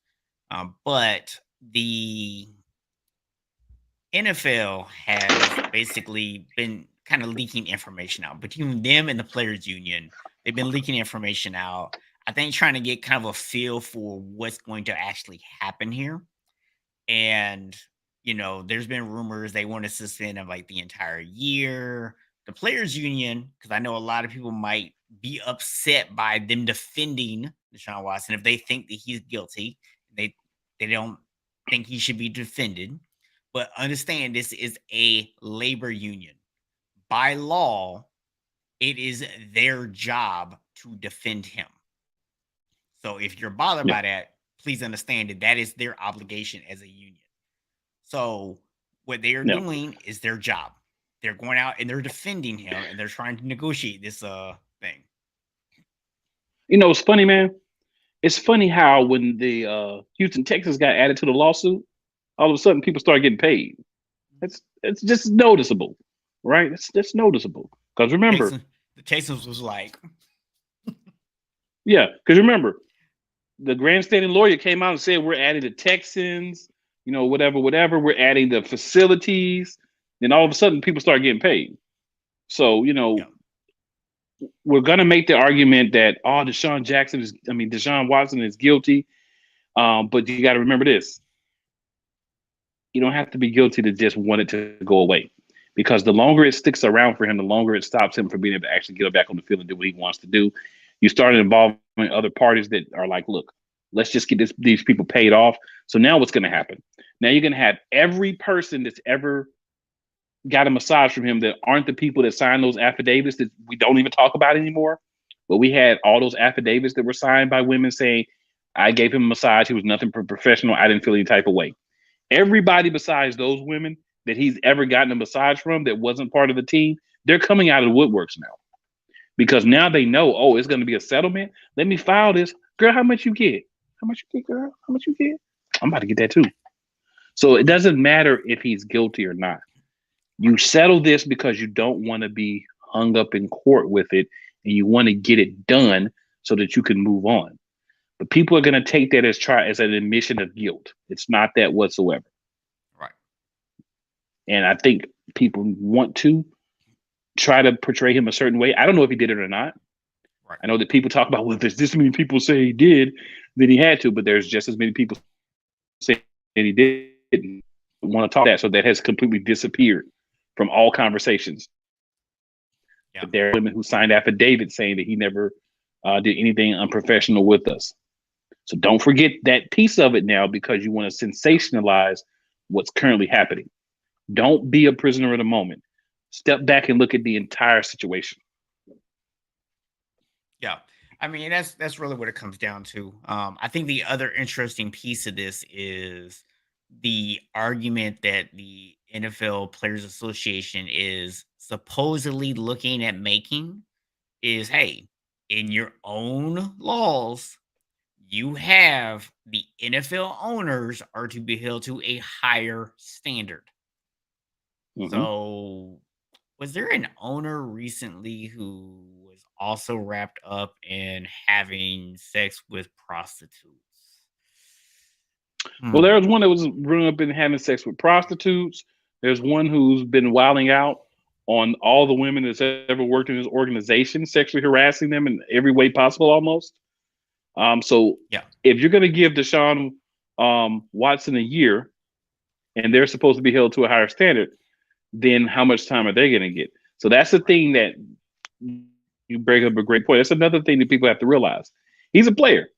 But the NFL has basically been kind of leaking information out between them and the players union. They've been leaking information out. I think trying to get kind of a feel for what's going to actually happen here. And, you know, there's been rumors they want to suspend him like the entire year. The players union, because I know a lot of people might be upset by them defending Deshaun Watson if they think that he's guilty. They don't think he should be defended. But understand this is a labor union. By law, it is their job to defend him. So if you're bothered by that, please understand that that is their obligation as a union. So what they are doing is their job. They're going out and they're defending him and they're trying to negotiate this thing. You know, it's funny, man. It's funny how when the Houston Texans got added to the lawsuit, all of a sudden people start getting paid. It's just noticeable, right? It's just noticeable. Because remember, the Texans was like, yeah, because remember, the grandstanding lawyer came out and said we're adding the Texans, you know, whatever. We're adding the facilities. Then all of a sudden people start getting paid. So, you know, we're gonna make the argument that Deshaun Watson is guilty. But you got to remember this. You don't have to be guilty to just want it to go away, because the longer it sticks around for him, the longer it stops him from being able to actually get back on the field and do what he wants to do. You started involving other parties that are like, look, let's just get these people paid off. So now what's going to happen? Now you're going to have every person that's ever got a massage from him that aren't the people that signed those affidavits that we don't even talk about anymore. But we had all those affidavits that were signed by women saying, I gave him a massage. He was nothing professional. I didn't feel any type of way. Everybody besides those women that he's ever gotten a massage from that wasn't part of the team, they're coming out of the woodworks now. Because now they know, oh, it's going to be a settlement. Let me file this. Girl, how much you get? How much you get, girl? How much you get? I'm about to get that too. So it doesn't matter if he's guilty or not. You settle this because you don't want to be hung up in court with it, and you want to get it done so that you can move on. But people are going to take that as an admission of guilt. It's not that whatsoever. Right. And I think people want to try to portray him a certain way. I don't know if he did it or not. Right. I know that people talk about, well, if there's this many people say he did, then he had to, but there's just as many people say that he didn't want to talk that. So that has completely disappeared from all conversations. Yeah. But there are women who signed affidavits saying that he never did anything unprofessional with us. So don't forget that piece of it now, because you want to sensationalize what's currently happening. Don't be a prisoner of the moment. Step back and look at the entire situation. Yeah. I mean, that's really what it comes down to. I think the other interesting piece of this is the argument that the NFL Players Association is supposedly looking at making is, hey, in your own laws, you have the NFL owners are to be held to a higher standard. Hmm. So, was there an owner recently who was also wrapped up in having sex with prostitutes? Well, Hmm. there's one that was running up and having sex with prostitutes. There's one who's been wilding out on all the women that's ever worked in his organization, sexually harassing them in every way possible, almost. So Yeah. if you're going to give Deshaun Watson a year, and they're supposed to be held to a higher standard, then how much time are they going to get? So that's the Right. thing that you bring up a great point. That's another thing that people have to realize. He's a player.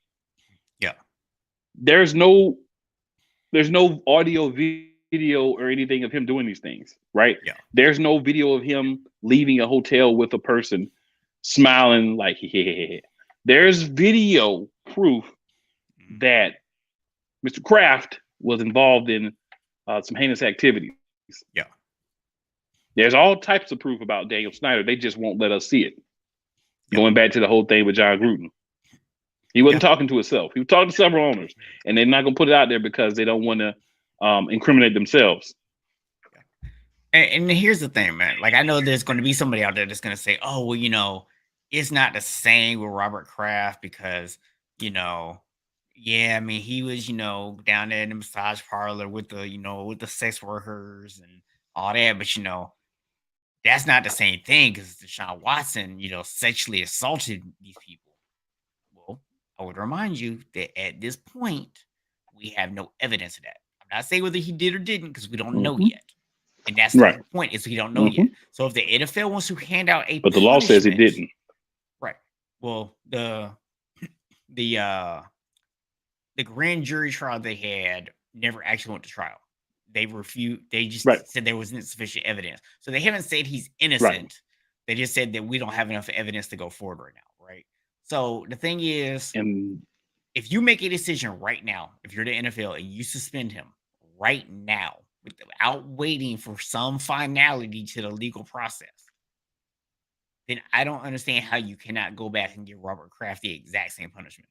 Yeah. There's no there's no audio, video, or anything of him doing these things, right? Yeah. There's no video of him leaving a hotel with a person smiling like yeah. There's video proof Mhm. that Mr. Kraft was involved in some heinous activities. Yeah. There's all types of proof about Daniel Snyder. They just won't let us see it. Yeah. Going back to the whole thing with John Gruden. He wasn't Yeah. talking to himself. He was talking to several owners, and they're not going to put it out there because they don't want to incriminate themselves. And here's the thing, man. Like, I know there's going to be somebody out there that's going to say, "Oh, well, it's not the same with Robert Kraft because, you know, yeah, I mean, he was, down there in the massage parlor with with the sex workers and all that, but that's not the same thing because Deshaun Watson, sexually assaulted these people." Well, I would remind you that at this point, we have no evidence of that. I'm not saying whether he did or didn't because we don't know Hmm. yet. And that's the Right. whole point is we don't know Hmm. yet. So if the NFL wants to hand out a But the law says he punishment, didn't. right? Well, the uh the grand jury trial they had never actually went to trial. They refused. They Right. just said there was insufficient evidence. So they haven't said he's Right. innocent. They just said that we don't have enough evidence to go forward right now, right? So the thing is, And if you make a decision right now, if you're the NFL and you suspend him right now without waiting for some finality to the legal process, then I don't understand how you cannot go back and give Robert Kraft the exact same punishment.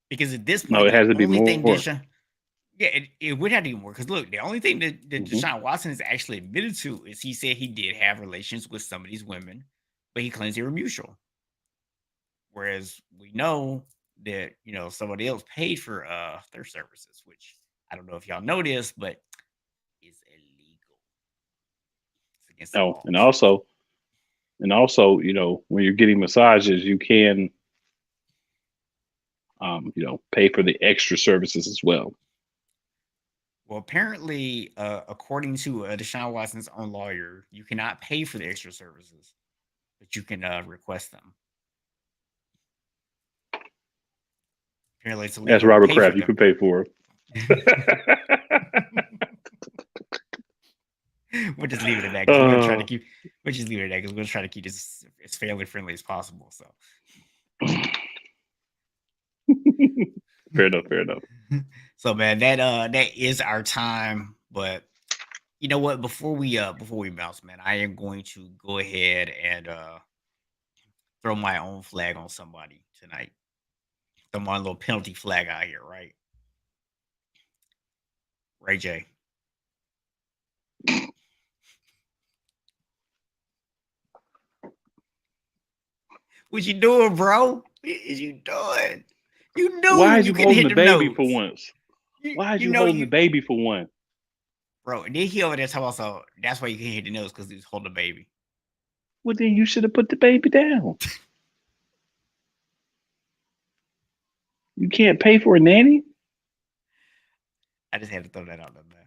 Because at this no, point, it the has to be only thing more. it would have to be more. Because look, the only thing that Hmm. Deshaun Watson has actually admitted to is he said he did have relations with some of these women, but he claims they were mutual. Whereas we know that, somebody else paid for their services, which I don't know if y'all know this, but is illegal. It's against the Oh, law. and also, when you're getting massages, you can, pay for the extra services as well. Well, apparently, according to Deshaun Watson's own lawyer, you cannot pay for the extra services, but you can request them. Apparently, it's As illegal to Robert pay for Kraft, you them. can pay for. We'll just leave it at that because we're gonna try to uh, keep. We'll just leave it at that because we're gonna try to keep this as family friendly as possible. So, fair enough. Fair enough. so man, that is our time. But you know what? Before we bounce, man, I am going to go ahead and throw my own flag on somebody tonight. Throw my little penalty flag out here, right? Ray J. What you doing, bro? What is you doing? You knew Why is you you couldn't holding hit the the baby for notes. once? You Why is you you know holding the you baby for one? bro. And then he over there talking about so that's why you can't hit the notes because he was holding the baby. Well, then you should have put the baby down. You can't pay for a nanny. I just had to throw that out there, man.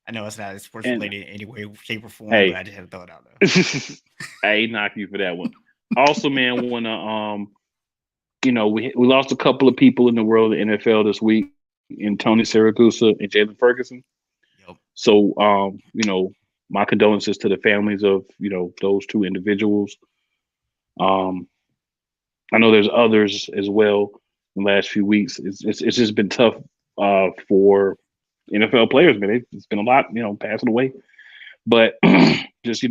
I know it's not sports And related in any way, shape, or form, but hey, I just had to throw it out there. I ain't knock you for that one. Also, man, wanna we lost a couple of people in the world of the NFL this week in Tony Siragusa and Jalen Ferguson. Yep. So my condolences to the families of those two individuals. Um, I know there's others as well in the last few weeks. It's just been tough for NFL players, man. It's been a lot, passing away. But just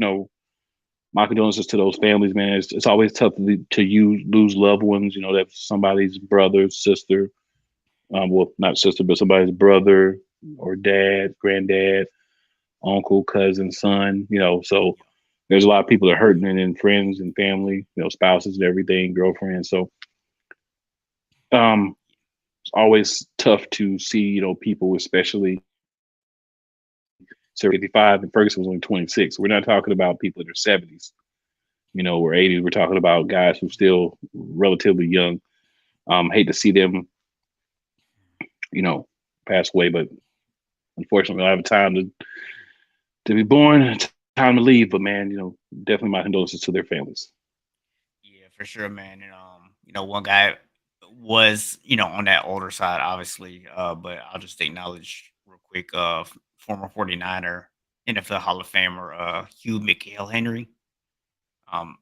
my condolences to those families, man. It's always tough to lose loved ones. That's somebody's brother, sister. Well, not sister, but somebody's brother or dad, granddad, uncle, cousin, son. So there's a lot of people that are hurting, and then friends and family, spouses and everything, girlfriends. So it's always tough to see, people, especially 55, and Ferguson was only 26. We're not talking about people in their 70s, or 80s. We're talking about guys who are still relatively young. Hate to see them, pass away, but unfortunately, I have time to be born and time to leave. But man, definitely my condolences to their families. Yeah, for sure, man. And one guy was, on that older side, obviously. But I'll just acknowledge real quick, former 49er, NFL Hall of Famer, Hugh McHale Henry,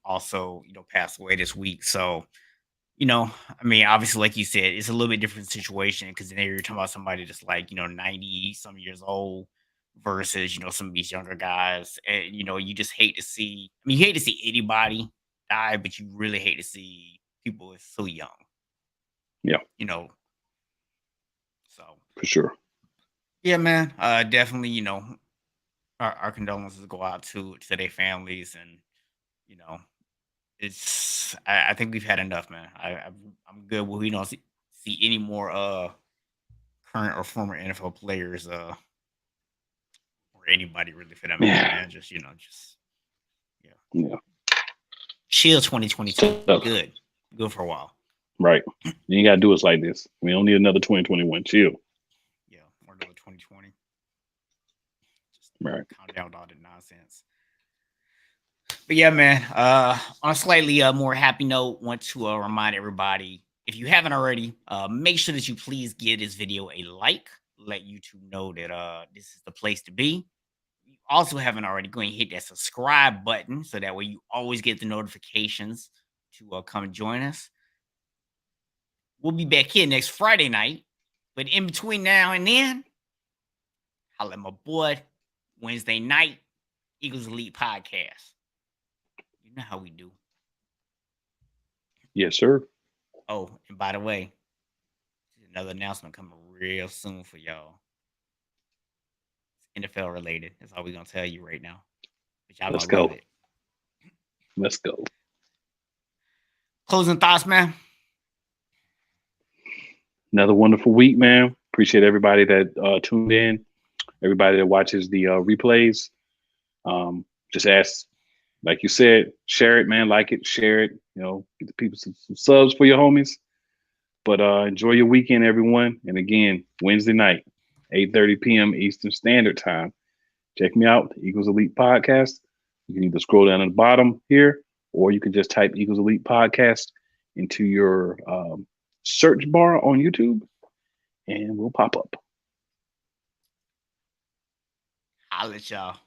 also, passed away this week. So, I mean, obviously, like you said, it's a little bit different situation because then you're talking about somebody that's like, 90 some years old versus, some of these younger guys. And, you just hate to see, I mean, you hate to see anybody die, but you really hate to see people that's so young, Yeah, you know. So, for sure. yeah, man, definitely, our condolences go out to their families and, you know, I think we've had enough, man. I'm good. We don't see any more current or former NFL players or anybody really for that matter, Yeah, man. Just yeah. yeah. Chill It's 2022. We tough, good for a while. right? You ain't gotta do us like this. We don't need another 2021. Chill, Yeah, or another 2020. Just right? count down all the nonsense. But yeah, man. On a slightly more happy note, want to remind everybody, if you haven't already, make sure that you please give this video a like. Let YouTube know that this is the place to be. You also haven't already, go ahead and hit that subscribe button so that way you always get the notifications to come and join us. We'll be back here next Friday night, but in between now and then, holla at my boy. Wednesday night, Eagles Elite Podcast. You know how we do. Yes, sir. Oh, and by the way, there's another announcement coming real soon for y'all. It's NFL related. That's all we're gonna tell you right now. But y'all Let's gonna love go. it. Let's go. Closing thoughts, man. Another wonderful week, man. Appreciate everybody that tuned in. Everybody that watches the replays. Just ask, like you said, share it, man. Like it, share it. Get the people some subs for your homies. But enjoy your weekend, everyone. And again, Wednesday night, 8:30 p.m. Eastern Standard Time. Check me out, the Eagles Elite Podcast. You can either scroll down at the bottom here, or you can just type Eagles Elite Podcast into your search bar on YouTube, and we'll pop up. I'll let y'all.